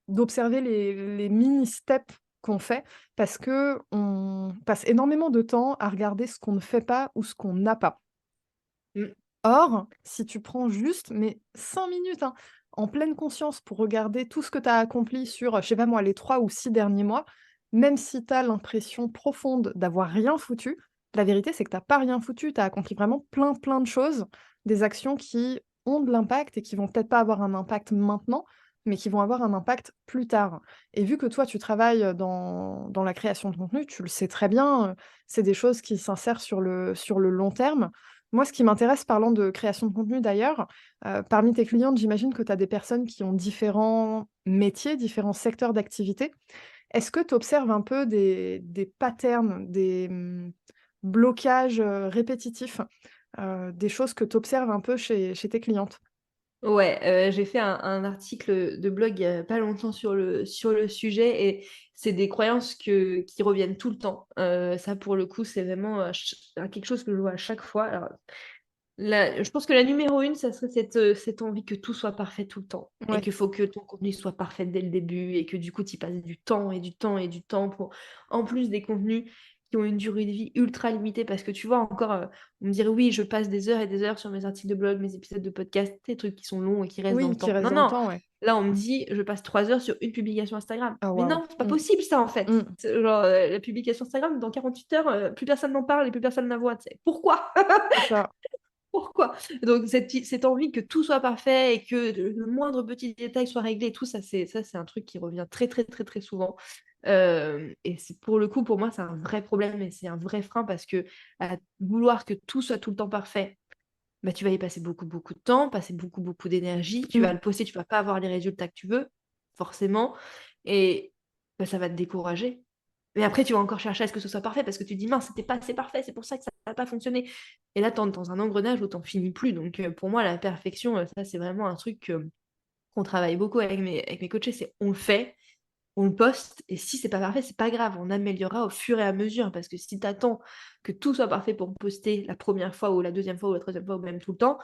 d'observer les mini steps qu'on fait parce que on passe énormément de temps à regarder ce qu'on ne fait pas ou ce qu'on n'a pas. Mm. Or, si tu prends juste, mais 5 minutes, hein, en pleine conscience pour regarder tout ce que tu as accompli sur, je sais pas moi, les 3 ou 6 derniers mois, même si tu as l'impression profonde d'avoir rien foutu, la vérité, c'est que tu pas rien foutu. Tu as accompli vraiment plein, plein de choses, des actions qui ont de l'impact et qui vont peut-être pas avoir un impact maintenant, mais qui vont avoir un impact plus tard. Et vu que toi, tu travailles dans la création de contenu, tu le sais très bien, c'est des choses qui s'insèrent sur le long terme. Moi, ce qui m'intéresse, parlant de création de contenu d'ailleurs, parmi tes clientes, j'imagine que tu as des personnes qui ont différents métiers, différents secteurs d'activité. Est-ce que tu observes un peu des patterns, blocages, répétitifs, des choses que tu observes un peu chez tes clientes? Ouais, j'ai fait un article de blog il y a pas longtemps sur le sujet et c'est des croyances qui reviennent tout le temps. Ça, pour le coup, c'est vraiment quelque chose que je vois à chaque fois. Alors, je pense que la numéro une, ça serait cette envie que tout soit parfait tout le temps et Ouais. qu'il faut que ton contenu soit parfait dès le début et que du coup, tu passes du temps et du temps et du temps pour, en plus des contenus qui ont une durée de vie ultra limitée parce que tu vois encore, on me dirait oui, je passe des heures et des heures sur mes articles de blog, mes épisodes de podcast, des trucs qui sont longs et qui restent dans Oui, le qui temps. reste Non, dans le non, temps, ouais. là, on me dit, je passe 3 heures sur une publication Instagram. Ah Mais waouh! non, c'est pas Mmh. possible ça en fait. Mmh. Genre, la publication Instagram, dans 48 heures, plus personne n'en parle et plus personne n'en voit. Pourquoi? C'est ça. Pourquoi? Donc, cette envie que tout soit parfait et que le moindre petit détail soit réglé, et tout ça, c'est un truc qui revient très, très, très, très souvent. Et c'est pour le coup, pour moi, c'est un vrai problème et c'est un vrai frein parce que à vouloir que tout soit tout le temps parfait, bah, tu vas y passer beaucoup, beaucoup de temps, passer beaucoup, beaucoup d'énergie. Tu vas Mmh. le poster, tu vas pas avoir les résultats que tu veux, forcément. Et bah, ça va te décourager. Mais après, tu vas encore chercher à ce que ce soit parfait parce que tu te dis, mince, c'était pas assez parfait, c'est pour ça que ça n'a pas fonctionné. Et là, tu entres dans un engrenage où t'en finis plus. Donc, pour moi, la perfection, ça, c'est vraiment un truc qu'on travaille beaucoup avec mes coachés, c'est on le fait, on le poste, et si c'est pas parfait, c'est pas grave, on améliorera au fur et à mesure. Parce que si tu attends que tout soit parfait pour poster la première fois ou la deuxième fois ou la troisième fois ou même tout le temps,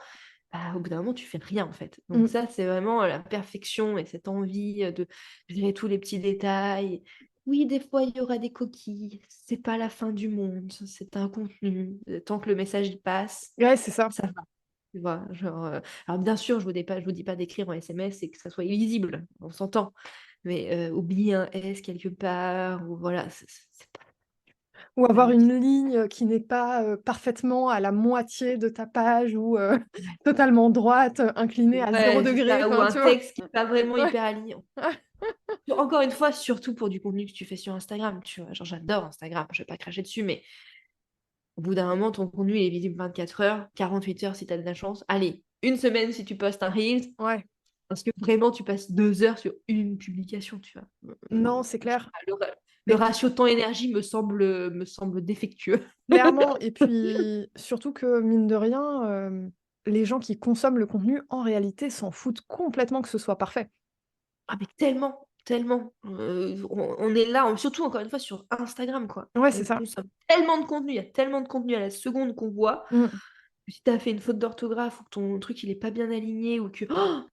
bah, au bout d'un moment, tu fais rien en fait. Donc Mmh. ça, c'est vraiment la perfection et cette envie de gérer tous les petits détails. Oui, des fois, il y aura des coquilles. C'est pas la fin du monde. C'est un contenu. Tant que le message y passe, Ouais, c'est ça. ça va. Tu vois, genre, alors bien sûr, je vous dis pas d'écrire en SMS et que ça soit illisible. On s'entend. Mais oublier un S quelque part, ou voilà, c'est Ou pas avoir le truc. une ligne, qui n'est pas, parfaitement à la moitié de ta page ou, totalement droite, inclinée à zéro Ouais, c'est degré, ça. Ou enfin, un tu vois? texte qui est pas vraiment Ouais. hyper aligné. Encore une fois, surtout pour du contenu que tu fais sur Instagram, tu vois. Genre, j'adore Instagram, je vais pas cracher dessus, mais au bout d'un moment, ton contenu il est visible 24 heures, 48 heures si tu as de la chance. Allez, une semaine si tu postes un Reels, Ouais. parce que vraiment, tu passes 2 heures sur une publication, tu vois. Non, c'est Je sais clair. pas, le Et puis ratio temps-énergie me semble défectueux. clairement et puis surtout que mine de rien, les gens qui consomment le contenu, en réalité, s'en foutent complètement que ce soit parfait. Ah mais tellement, tellement, on est là, surtout encore une fois sur Instagram quoi. Ouais, c'est On ça. consomme tellement de contenu, il y a tellement de contenu à la seconde qu'on voit. Mmh. Si tu as fait une faute d'orthographe ou que ton truc il est pas bien aligné ou que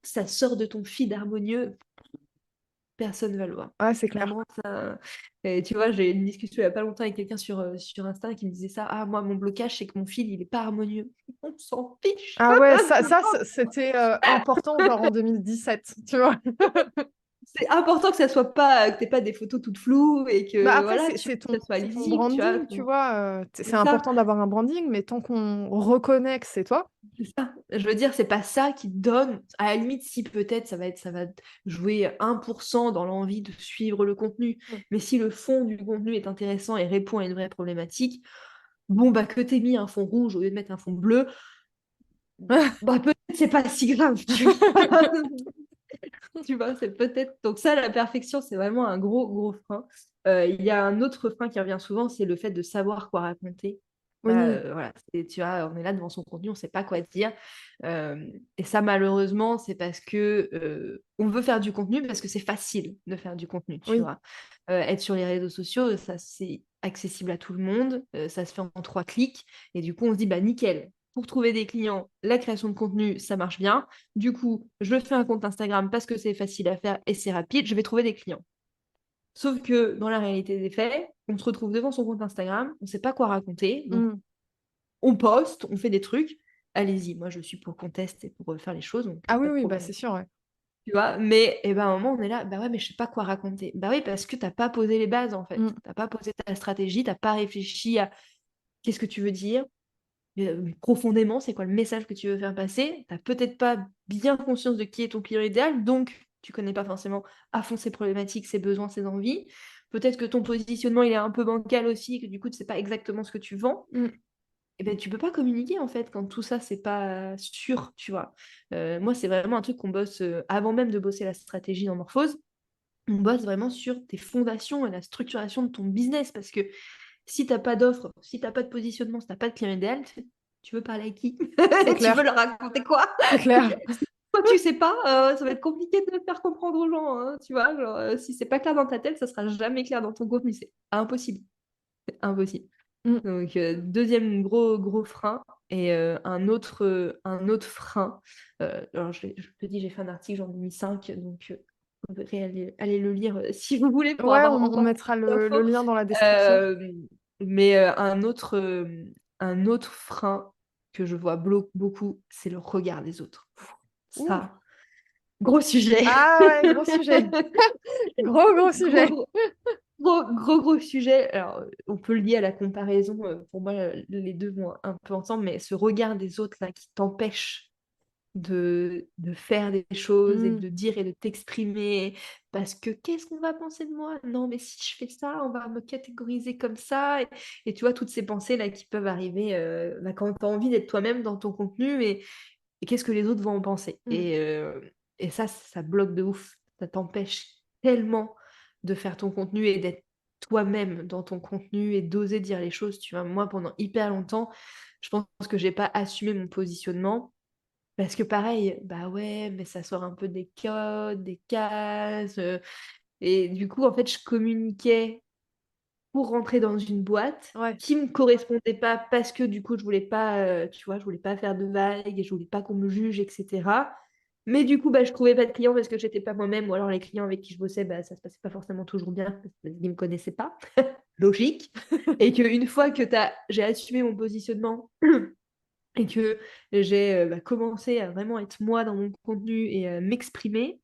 ça sort de ton feed harmonieux, personne va le voir. Ouais, c'est clair. Clairement ça et tu vois, j'ai eu une discussion il y a pas longtemps avec quelqu'un sur Insta qui me disait ça: «Ah moi mon blocage c'est que mon feed il est pas harmonieux». On s'en fiche! Ah ouais, c'était, important genre en 2017, tu vois? C'est important que ça soit pas, que tu pas des photos toutes floues et Bah, que après voilà, c'est que ça soit c'est ton lisible, tu vois? branding, tu vois? C'est C'est ça, important d'avoir un branding, mais tant qu'on reconnaît que c'est toi. c'est ça. Je veux dire, c'est pas ça qui te donne à la limite, si peut-être ça va jouer 1 dans l'envie de suivre le contenu, Mmh. mais si le fond du contenu est intéressant et répond à une vraie problématique, bon, bah, que tu mis un fond rouge au lieu de mettre un fond bleu, bah, peut-être c'est pas si grave, tu vois? Tu vois? C'est peut-être donc ça, la perfection, c'est vraiment un gros, gros frein. Il y a un autre frein qui revient souvent, c'est le fait de savoir quoi raconter. Bah, Oui, voilà, c'est tu vois, on est là devant son contenu, on sait pas quoi dire. Et ça, malheureusement, c'est parce que, on veut faire du contenu parce que c'est facile de faire du contenu, tu oui. vois? Être sur les réseaux sociaux, ça, c'est accessible à tout le monde, ça se fait en 3 clics et du coup, on se dit: «Bah, nickel, pour trouver des clients, la création de contenu, ça marche bien. Du coup, je fais un compte Instagram parce que c'est facile à faire et c'est rapide, je vais trouver des clients». Sauf que dans la réalité des faits, on se retrouve devant son compte Instagram, on ne sait pas quoi raconter, donc Mmh. on poste, on fait des trucs. Allez-y, moi je suis pour qu'on teste et pour faire les choses, donc Ah oui, pas de oui, bah, problème. c'est sûr, ouais. Tu vois? Mais et ben, à un moment, on est là, bah ouais, mais je sais pas quoi raconter. Bah oui, parce que tu as pas posé les bases en fait. Mmh. Tu as pas posé ta stratégie, tu as pas réfléchi à qu'est-ce que tu veux dire, profondément, c'est quoi le message que tu veux faire passer. Tu as peut-être pas bien conscience de qui est ton client idéal, donc tu connais pas forcément à fond ses problématiques, ses besoins, ses envies. Peut-être que ton positionnement, il est un peu bancal aussi, que du coup, tu sais pas exactement ce que tu vends. Mmh. Et ben, tu peux pas communiquer en fait quand tout ça, c'est pas sûr, tu vois? Moi, c'est vraiment un truc qu'on bosse, avant même de bosser la stratégie dans Morphose, on bosse vraiment sur tes fondations et la structuration de ton business parce que si tu as pas d'offre, si tu as pas de positionnement, si tu as pas de client idéal, tu veux parler à qui? C'est Tu veux clair, leur raconter quoi? c'est clair. Si toi tu sais pas, ça va être compliqué de le faire comprendre aux gens, hein, tu vois? Genre, si c'est pas clair dans ta tête, ça sera jamais clair dans ton contenu, c'est impossible, c'est impossible. Mmh. Donc, 2e gros, gros frein et un autre frein, alors je te dis, j'ai fait un article, j'en ai mis 5 donc, vous devriez aller le lire, si vous voulez pour Ouais, avoir on encore mettra plus le d'infos. lien dans la description. Hem, mais, un autre frein que je vois beaucoup, c'est le regard des autres. Ouh! Ça, gros sujet. Ah ouais, gros sujet. Gros, gros Gros, sujet. gros. Gros sujet. Alors, on peut le lier à la comparaison, pour moi, les 2 vont un peu ensemble, mais ce regard des autres là qui t'empêche de faire des choses et Mmh. de dire et de t'exprimer parce que: «Qu'est-ce qu'on va penser de moi? Non, mais si je fais ça, on va me catégoriser comme ça» et tu vois toutes ces pensées là qui peuvent arriver, bah, quand tu as envie d'être toi-même dans ton contenu et qu'est-ce que les autres vont en penser? Mmh. Et ça bloque de ouf. Ça t'empêche tellement de faire ton contenu et d'être toi-même dans ton contenu et d'oser dire les choses, tu vois? Moi, pendant hyper longtemps, je pense que j'ai pas assumé mon positionnement parce que pareil, bah, ouais, mais ça sort un peu des codes, des cases, et du coup, en fait, je communiquais pour rentrer dans une boîte Ouais. qui me correspondait pas parce que du coup je voulais pas, tu vois, je voulais pas faire de vagues et je voulais pas qu'on me juge et cetera. Mais du coup, bah, je trouvais pas de clients parce que j'étais pas moi-même ou alors les clients avec qui je bossais, bah, ça se passait pas forcément toujours bien parce qu'ils me connaissaient pas. Logique. Et qu'une fois que j'ai assumé mon positionnement et que j'ai, bah, commencé à vraiment être moi dans mon contenu et m'exprimer,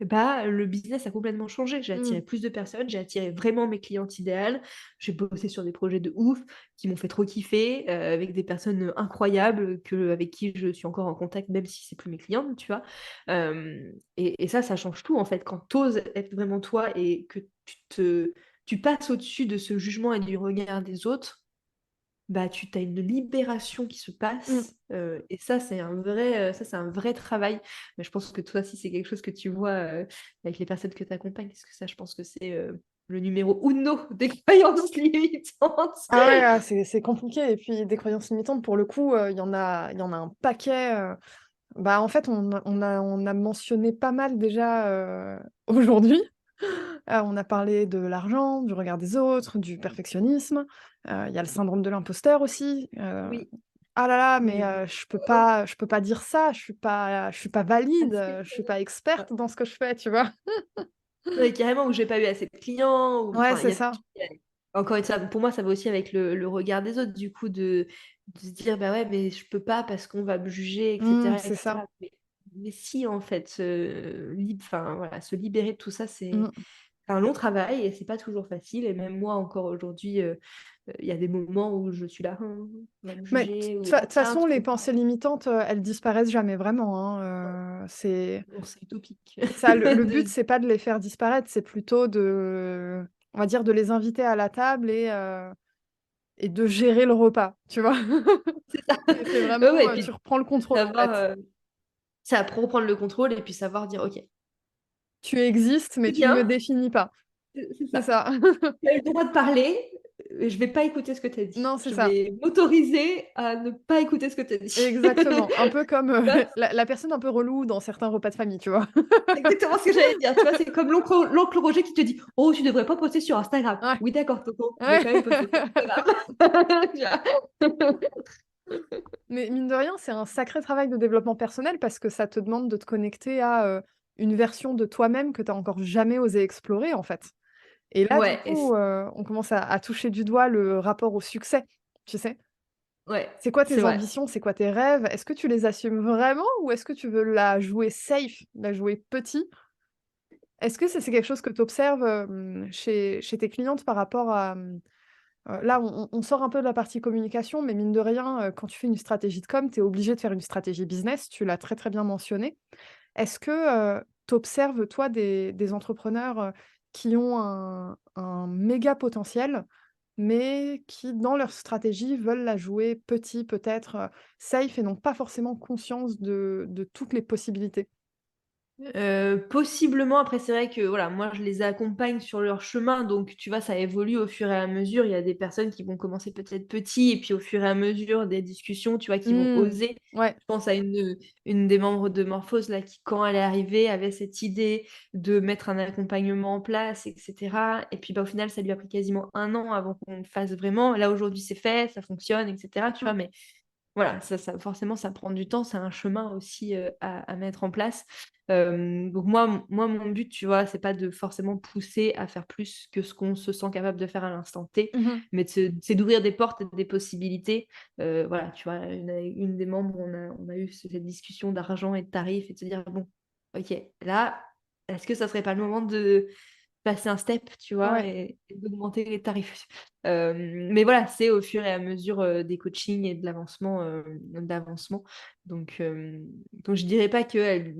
bah, le business a complètement changé. J'ai Mmh. attiré plus de personnes, j'ai attiré vraiment mes clientes idéales. J'ai bossé sur des projets de ouf qui m'ont fait trop kiffer, avec des personnes, incroyables avec qui je suis encore en contact, même si c'est plus mes clientes, tu vois? Et ça change tout en fait. Quand tu oses être vraiment toi et que tu passes au-dessus de ce jugement et du regard des autres, bah, tu as une libération qui se Mmh. passe, et ça c'est un vrai travail. Mais je pense que toi aussi c'est quelque chose que tu vois, avec les personnes que tu accompagnes. Parce que ça je pense que c'est, le numéro uno des croyances limitantes. Ah ouais, ah, c'est compliqué. Et puis des croyances limitantes, pour le coup, il y en a un paquet. Bah, en fait, on a mentionné pas mal déjà aujourd'hui. On a parlé de l'argent, du regard des autres, du perfectionnisme. Il y a le syndrome de l'imposteur aussi. Oui, Ah là là, mais oui. je peux pas dire ça, je suis pas valide, Parce que, je suis pas experte dans ce que je fais, tu vois? ouais, carrément, où j'ai pas eu assez de clients, ou Ouais, enfin, c'est ça. encore une fois, pour moi, ça va aussi avec le regard des autres, du coup, de se dire, bah ouais, mais je peux pas parce qu'on va me juger, etc., C'est ça. etc. Mais si, en fait, enfin, voilà, se libérer de tout ça, Mmh. c'est un long travail et c'est pas toujours facile. Et même moi, encore aujourd'hui, il y a des moments où je suis là, on va me Mais juger, ou de ah toute tiens, façon, tu les peux pensées limitantes, elles disparaissent jamais vraiment, pas. hein, C'est utopique. c'est ça, le but, c'est pas de les faire disparaître, c'est plutôt on va dire, de les inviter à la table et de gérer le repas, tu vois? C'est ça. C'est Ouais, ouais, vraiment, et tu puis reprends le contrôle, en savoir, fait. c'est à reprendre le contrôle et puis savoir dire, ok, Tu existes, mais c'est tu ne me bien, définis pas. c'est C'est ça. ça. Tu as le droit de parler, je vais pas écouter ce que tu as dit. Non, c'est Je ça. vais m'autoriser à ne pas écouter ce que tu as dit. Exactement. Un peu comme, Tu vois, la personne un peu relou dans certains repas de famille, tu vois? c'est exactement ce que j'allais dire. Tu vois, c'est comme l'oncle Roger qui te dit, oh, tu devrais pas poster sur Instagram. Ouais. Oui, d'accord, Tonton, je vais Ouais. quand même poster sur Instagram. Tu vois. Mais mine de rien, c'est un sacré travail de développement personnel parce que ça te demande de te connecter à, une version de toi-même que tu as encore jamais osé explorer, en fait. Et là, du Ouais, coup, on commence à toucher du doigt le rapport au succès, tu sais? ouais, C'est quoi c'est tes vrai. ambitions? C'est quoi tes rêves? Est-ce que tu les assumes vraiment ou est-ce que tu veux la jouer safe, la jouer petit? Est-ce que c'est quelque chose que tu observes, chez tes clientes par rapport à, là, on sort un peu de la partie communication, mais mine de rien, quand tu fais une stratégie de com, tu es obligé de faire une stratégie business, tu l'as très, très bien mentionné. Est-ce que, tu observes, toi, des entrepreneurs, qui ont un méga potentiel, mais qui, dans leur stratégie, veulent la jouer petit, peut-être, safe et n'ont pas forcément conscience de toutes les possibilités? Possiblement, après c'est vrai que voilà, moi je les accompagne sur leur chemin, donc tu vois, ça évolue au fur et à mesure. Il y a des personnes qui vont commencer peut-être petits, et puis au fur et à mesure des discussions, tu vois, qui vont Mmh. oser. Ouais. Je pense à une des membres de Morphose là, qui, quand elle est arrivée, avait cette idée de mettre un accompagnement en place, etc. Et puis bah, au final, ça lui a pris quasiment 1 an avant qu'on le fasse vraiment. Là aujourd'hui, c'est fait, ça fonctionne, etc. Tu vois, Mmh. mais voilà, forcément, ça prend du temps, c'est un chemin aussi à mettre en place. Donc moi, mon but, tu vois, c'est pas de forcément pousser à faire plus que ce qu'on se sent capable de faire à l'instant T, Mmh. mais c'est d'ouvrir des portes et des possibilités. Voilà, tu vois, une des membres, on a eu cette discussion d'argent et de tarifs et de se dire, bon, ok, là, est-ce que ça serait pas le moment de passer un step, tu vois, Ouais. et d'augmenter les tarifs. Mais voilà, c'est au fur et à mesure des coachings et de l'avancement. Donc je dirais pas qu'elles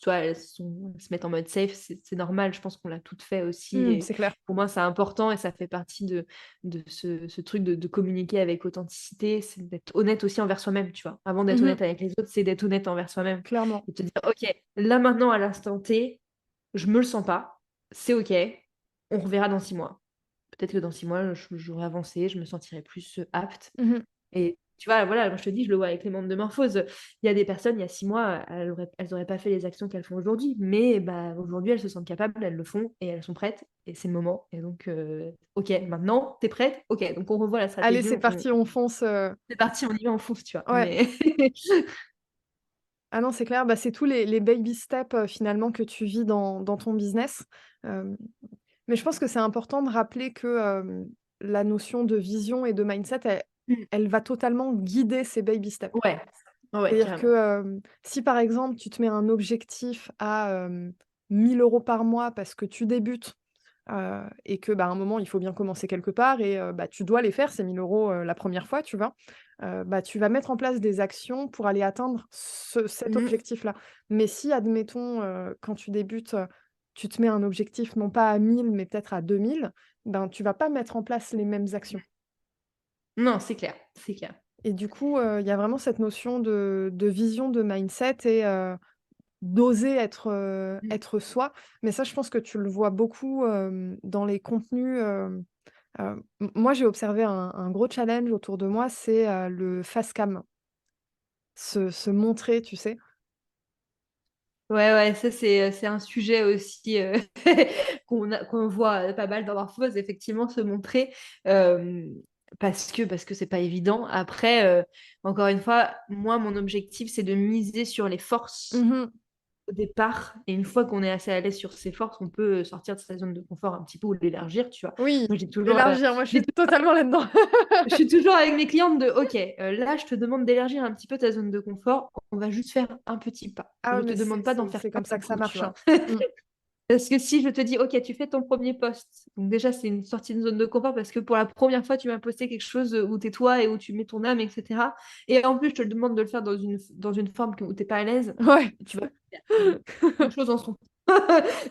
elles se mettent en mode safe, c'est normal, je pense qu'on l'a toutes fait aussi. Mmh, Et c'est clair. pour moi, c'est important et ça fait partie de ce truc de communiquer avec authenticité, c'est d'être honnête aussi envers soi-même, tu vois. Avant d'être Mmh. honnête avec les autres, c'est d'être honnête envers soi-même. Clairement. Et de te dire, ok, là maintenant, à l'instant T, je me le sens pas, c'est ok, on reverra dans 6 mois. Peut-être que dans 6 mois, j'aurai avancé, je me sentirai plus apte. Mmh. Et tu vois, voilà, moi je te dis, je le vois avec les membres de Morphose. Il y a des personnes, il y a 6 mois, elles auraient pas fait les actions qu'elles font aujourd'hui. Mais bah, aujourd'hui, elles se sentent capables, elles le font et elles sont prêtes. Et c'est le moment. Et donc, ok, maintenant, t'es prête? Ok, donc on revoit la Allez, stratégie. c'est parti, on fonce, C'est parti, on y va, on fonce, tu vois. ouais. Mais Ah non, c'est clair, bah, c'est tous les baby steps, finalement que tu vis dans ton business. Hem, mais je pense que c'est important de rappeler que, la notion de vision et de mindset, elle va totalement guider ces baby steps. ouais, ouais, C'est-à-dire carrément. que, si par exemple tu te mets un objectif à, 1 000 € par mois parce que tu débutes, et que, bah, à un moment il faut bien commencer quelque part et bah, tu dois les faire ces 1 000 €, la première fois, tu vois? Bah, tu vas mettre en place des actions pour aller atteindre cet Mhm. objectif-là. Mais si admettons, quand tu débutes, tu te mets un objectif non pas à 1 000 mais peut-être à 2 000, ben, tu vas pas mettre en place les mêmes actions. Non, c'est clair, c'est clair. Et du coup, il y a vraiment cette notion de vision, de mindset et d'oser être, Mmh. être soi. Mais ça, je pense que tu le vois beaucoup, dans les contenus, moi, j'ai observé un gros challenge autour de moi, c'est, le face cam. Se montrer, tu sais? Ouais, ouais, ça c'est un sujet aussi, qu'on voit, pas mal dans Morphose, effectivement, se montrer, hem, parce que c'est pas évident. Après, encore une fois, moi, mon objectif, c'est de miser sur les forces Mmh. au départ et une fois qu'on est assez à l'aise sur ses forces, on peut, sortir de sa zone de confort un petit peu ou l'élargir, tu vois? Oui, Moi, j'ai toujours, l'élargir, moi, je j'ai suis totalement là-dedans. je suis toujours avec mes clientes de: «OK, là, je te demande d'élargir un petit peu ta zone de confort, on va juste faire un petit pas. Ah Je ouais, te mais demande pas d'en faire c'est comme ça que ça beaucoup», tu marche, vois? hein. Mmh. Parce que si je te dis: «OK, tu fais ton premier post», donc déjà, c'est une sortie de zone de confort parce que pour la première fois, tu vas poster quelque chose, où tu es toi et où tu mets ton âme et cetera et en plus, je te le demande de le faire dans une forme où tu es pas à l'aise, Ouais. tu vas faire beaucoup de choses en son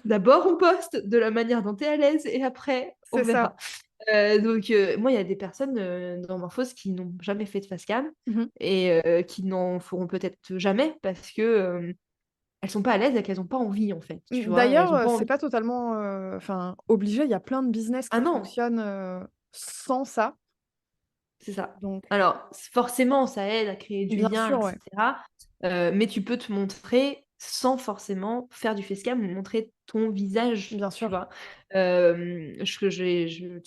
d'abord, on poste de la manière dont tu es à l'aise et après, on C'est ça. verra. Moi, il y a des personnes, dans Morphose qui n'ont jamais fait de facecam Mmh mh. et qui n'en feront peut-être jamais parce que, elles sont pas à l'aise et qu'elles ont pas envie, en fait, tu vois? Elles D'ailleurs, ont pas c'est envie. pas totalement, enfin, obligé. Il y a plein de business Ah qui non! fonctionnent, sans ça. C'est ça. Donc Alors, forcément, ça aide à créer du bien lien, et sûr, ouais. cetera, mais tu peux te montrer sans forcément faire du facecam ou montrer ton visage, Bien tu sûr. vois? Tu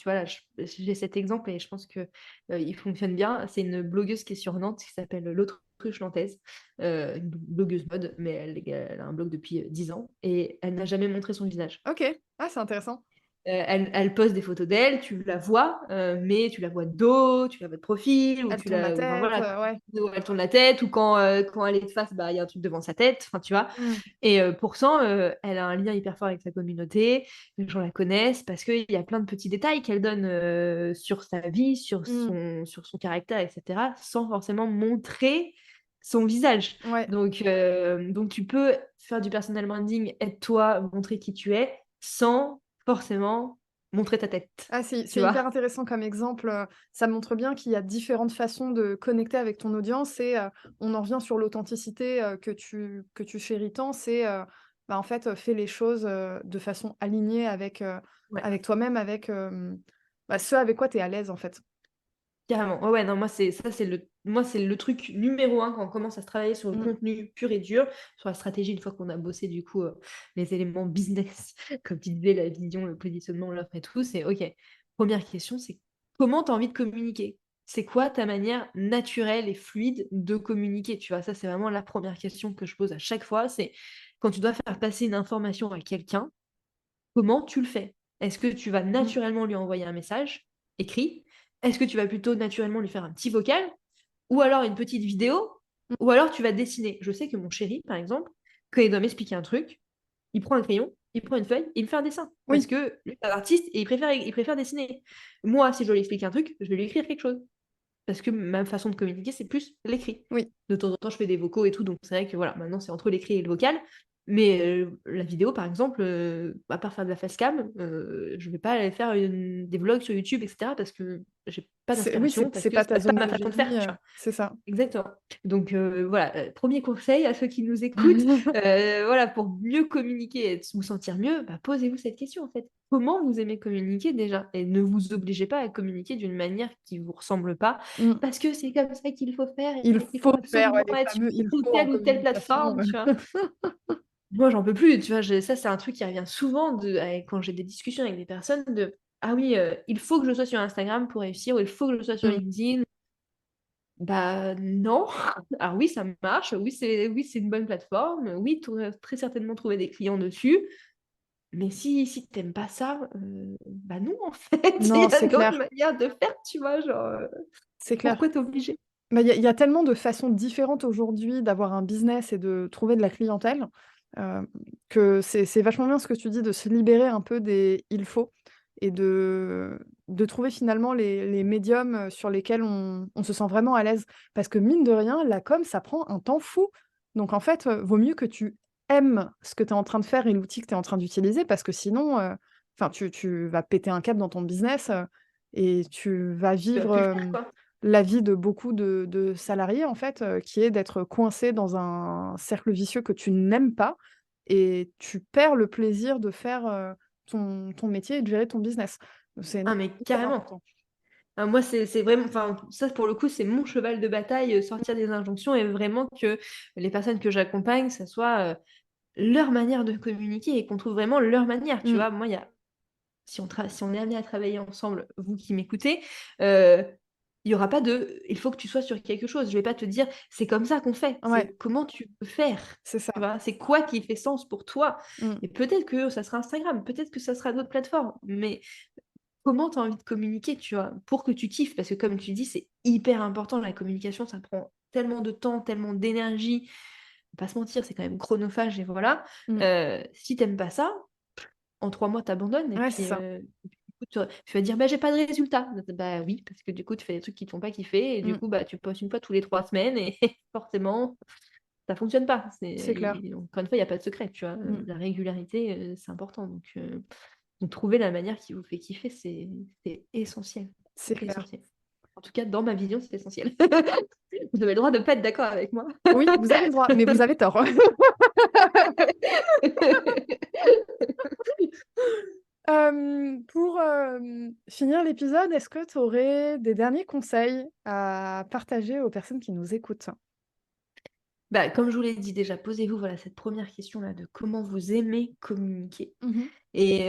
vois, là, j'ai cet exemple et je pense que, il fonctionne bien. C'est une blogueuse qui est sur Nantes qui s'appelle l'Autruche nantaise, une blogueuse mode, mais elle a un blog depuis, 10 ans et elle n'a jamais montré son visage. OK. Ah, c'est intéressant. Elle poste des photos d'elle, tu la vois, mais tu la vois de dos, tu la vois de profil ou Elle tu tourne la la ou enfin tête, voilà, ouais. ou elle tourne la tête ou quand elle est de face, bah, il y a un truc devant sa tête, enfin, tu vois? Mmh. Et pourtant, elle a un lien hyper fort avec sa communauté, les gens la connaissent parce qu'il y a plein de petits détails qu'elle donne, sur sa vie, Mmh. sur son caractère et cetera, sans forcément montrer son visage. Ouais. Donc tu peux faire du personal branding, être toi, montrer qui tu es, sans forcément montrer ta tête, Ah, tu c'est hyper vois? intéressant comme exemple, ça montre bien qu'il y a différentes façons de connecter avec ton audience et on en revient sur l'authenticité, que tu chéris tant. C'est, bah, en fait, fais les choses, de façon alignée avec, Ouais. avec toi-même, avec, bah, ce avec quoi tu es à l'aise, en fait. Carrément. Ouais, ouais, non, c'est le truc numéro un quand on commence à se travailler sur le Mmh. contenu pur et dur, sur la stratégie, une fois qu'on a bossé du coup, les éléments business, comme tu disais, la vision, le positionnement, l'offre et tout, c'est OK, première question, c'est comment tu as envie de communiquer? C'est quoi ta manière naturelle et fluide de communiquer? Tu vois? Ça, c'est vraiment la première question que je pose à chaque fois, c'est quand tu dois faire passer une information à quelqu'un, comment tu le fais? Est-ce que tu vas Mmh. naturellement lui envoyer un message écrit? Est-ce que tu vas plutôt naturellement lui faire un petit vocal? Ou alors une petite vidéo? Mmh. Ou alors tu vas dessiner? Je sais que mon chéri, par exemple, quand il doit m'expliquer un truc, il prend un crayon, il prend une feuille et il me fait un dessin. Parce Oui, que lui, c'est un artiste et il préfère dessiner. Moi, si je dois lui expliquer un truc, je vais lui écrire quelque chose. Parce que ma façon de communiquer, c'est plus l'écrit. oui. De temps en temps, je fais des vocaux et tout, donc c'est vrai que voilà, maintenant c'est entre l'écrit et le vocal. Mais la vidéo, par exemple, à part faire de la facecam, je vais pas aller faire des vlogs sur YouTube et cetera parce que j'ai pas Oui, d'inspiration, parce c'est que pas ta c'est pas zone ma de façon de faire, génie, tu vois? c'est ça. Exactement. Donc voilà, 1 conseil à ceux qui nous écoutent, voilà, pour mieux communiquer et vous sentir mieux, bah, posez-vous cette question, en fait. Comment vous aimez communiquer déjà? Et ne vous obligez pas à communiquer d'une manière qui vous ressemble pas, Mmh. parce que c'est comme ça qu'il faut faire Il et il faut faut faire, ouais, absolument les être fameux «il sur faut» en telle ou telle communication, plateforme, tu vois? Moi, j'en peux plus, tu vois? Ça, c'est un truc qui revient souvent quand j'ai des discussions avec des personnes de: «Ah oui, il faut que je sois sur Instagram pour réussir» ou «Il faut que je sois sur Mmh. LinkedIn». Bah, non. Alors oui, ça marche, oui, c'est une bonne plateforme, oui, tu aurais très certainement trouvé des clients dessus, mais si tu aimes pas ça, bah non, en fait, il Non, y a c'est d'autres clair, manières de faire, tu vois? Genre, c'est clair. pourquoi t'obliger? Bah, il y a tellement de façons différentes aujourd'hui d'avoir un business et de trouver de la clientèle, hem, que c'est vachement bien ce que tu dis de se libérer un peu des «il faut» et de trouver finalement les médiums, sur lesquels on se sent vraiment à l'aise. Parce que mine de rien, la com, ça prend un temps fou. Donc en fait, vaut mieux que tu aimes ce que tu es en train de faire et l'outil que tu es en train d'utiliser parce que sinon, enfin tu vas péter un câble dans ton business, et tu vas Tu vas vivre, plus le faire, quoi. la vie de beaucoup de salariés, en fait, qui est d'être coincé dans un cercle vicieux que tu n'aimes pas et tu perds le plaisir de faire, ton métier et de gérer ton business. C'est Ah, mais hyper carrément. important. Moi, c'est vraiment, enfin, ça pour le coup, c'est mon cheval de bataille, sortir des injonctions et vraiment que les personnes que j'accompagne, ça soit leur manière de communiquer et qu'on trouve vraiment leur manière. Tu Mmh. vois, moi, si on est amené à travailler ensemble, vous qui m'écoutez, il n'y aura pas de il faut que tu sois sur quelque chose. Je vais pas te dire c'est comme ça qu'on fait. Ouais, C'est comment tu peux faire. c'est ça. Tu vois, c'est quoi qui fait sens pour toi? Mmh. Et peut-être que ça sera Instagram, peut-être que ça sera d'autres plateformes, mais comment tu as envie de communiquer, tu vois? Pour que tu kiffes, parce que comme tu dis, c'est hyper important la communication, ça prend tellement de temps, tellement d'énergie. On va pas se mentir, c'est quand même chronophage et voilà. Mmh. Si tu pas ça, en 3 mois, tu abandonnes et Ouais, c'est puis, ça. du coup, tu vas dire: «Bah, j'ai pas de résultat». Bah oui, parce que du coup, tu fais des trucs qui te font pas kiffer et du Mmh. coup, bah, tu postes une fois tous les 3 semaines et forcément, ça fonctionne pas. C'est clair. Encore une fois, il y a pas de secret, tu vois? Mmh. La régularité, c'est important donc trouver la manière qui vous fait kiffer, c'est essentiel, C'est clair. essentiel. En tout cas, dans ma vision, c'est essentiel. Vous avez le droit de pas être d'accord avec moi. Oui, vous avez le droit, mais vous avez tort. Pour, finir l'épisode, est-ce que tu aurais des derniers conseils à partager aux personnes qui nous écoutent? Bah, comme je vous l'ai dit déjà, posez-vous, voilà, cette première question-là de comment vous aimez communiquer. Mmh. Et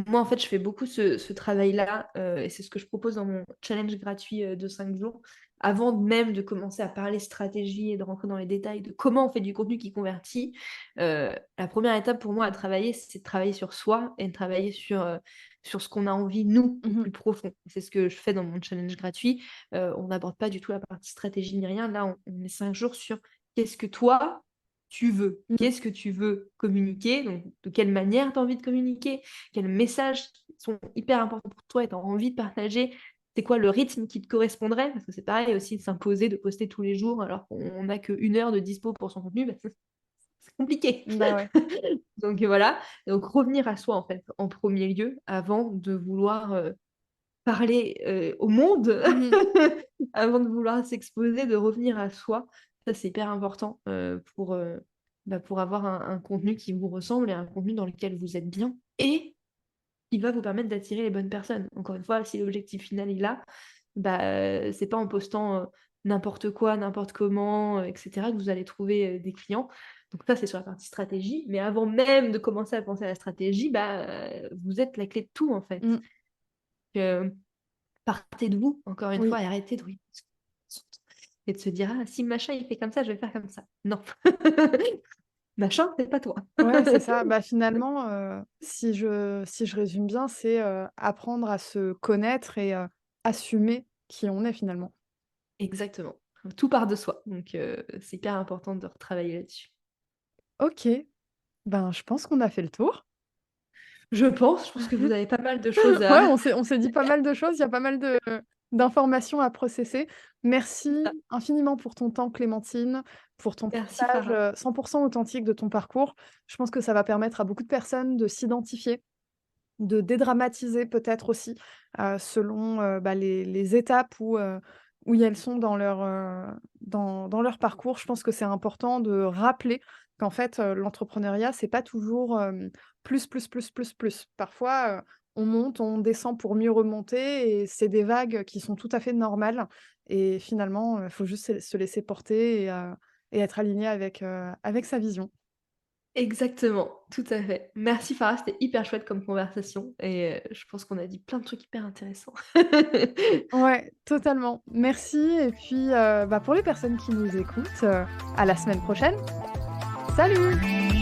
moi, en fait, je fais beaucoup ce travail-là, et c'est ce que je propose dans mon challenge gratuit, de 5 jours. Avant même de commencer à parler stratégie et de rentrer dans les détails de comment on fait du contenu qui convertit, la première étape pour moi à travailler, c'est de travailler sur soi et de travailler sur ce qu'on a envie, nous, au Mmh. plus profond. C'est ce que je fais dans mon challenge gratuit. On n'aborde pas du tout la partie stratégie ni rien. Là, on est 5 jours sur qu'est-ce que toi, tu veux? Mmh. Qu'est-ce que tu veux communiquer? Donc de quelle manière tu as envie de communiquer? Quels messages sont hyper importants pour toi et tu as envie de partager? C'est quoi le rythme qui te correspondrait? Parce que c'est pareil aussi de s'imposer de poster tous les jours alors qu'on n'a qu'1 heure de dispo pour son contenu, bah, c'est compliqué. Bah, ouais. Donc voilà, donc revenir à soi en fait, en premier lieu, avant de vouloir, parler, au monde, Mmh. avant de vouloir s'exposer, de revenir à soi. Ça, c'est hyper important, pour avoir un contenu qui vous ressemble et un contenu dans lequel vous êtes bien et qui va vous permettre d'attirer les bonnes personnes. Encore une fois, si l'objectif final est là, bah, c'est pas en postant, n'importe quoi, n'importe comment, et cetera, que vous allez trouver, des clients. Donc ça, c'est sur la partie stratégie, mais avant même de commencer à penser à la stratégie, bah, vous êtes la clé de tout, en fait. Mmh. Heu, partez de vous, encore une Oui. fois, et arrêtez de regarder et de se dire: «Ah, si machin il fait comme ça, je vais faire comme ça». Non, machin, c'est pas toi. Ouais, c'est ça. Bah, finalement, si je résume bien, c'est, apprendre à se connaître et assumer qui on est finalement. Exactement. Tout part de soi, donc c'est hyper important de retravailler là-dessus. OK, ben, je pense qu'on a fait le tour. Je pense que vous avez pas mal de choses Ouais, à on s'est dit pas mal de choses, il y a pas mal de d'informations à processer. Merci ça. infiniment pour ton temps, Clémentine, pour ton Merci partage, Farah. 100 authentique de ton parcours. Je pense que ça va permettre à beaucoup de personnes de s'identifier, de dédramatiser peut-être aussi, selon, bah, les étapes où elles sont dans leur parcours. Je pense que c'est important de rappeler qu'en fait, l'entrepreneuriat, c'est pas toujours, plus, plus, plus, plus, plus. Parfois, on monte, on descend pour mieux remonter et c'est des vagues qui sont tout à fait normales et finalement, il faut juste se laisser porter et être aligné avec sa vision. Exactement, tout à fait. Merci Farah, c'était hyper chouette comme conversation et je pense qu'on a dit plein de trucs hyper intéressants. Ouais, totalement. Merci et puis, bah, pour les personnes qui nous écoutent, à la semaine prochaine. Salut!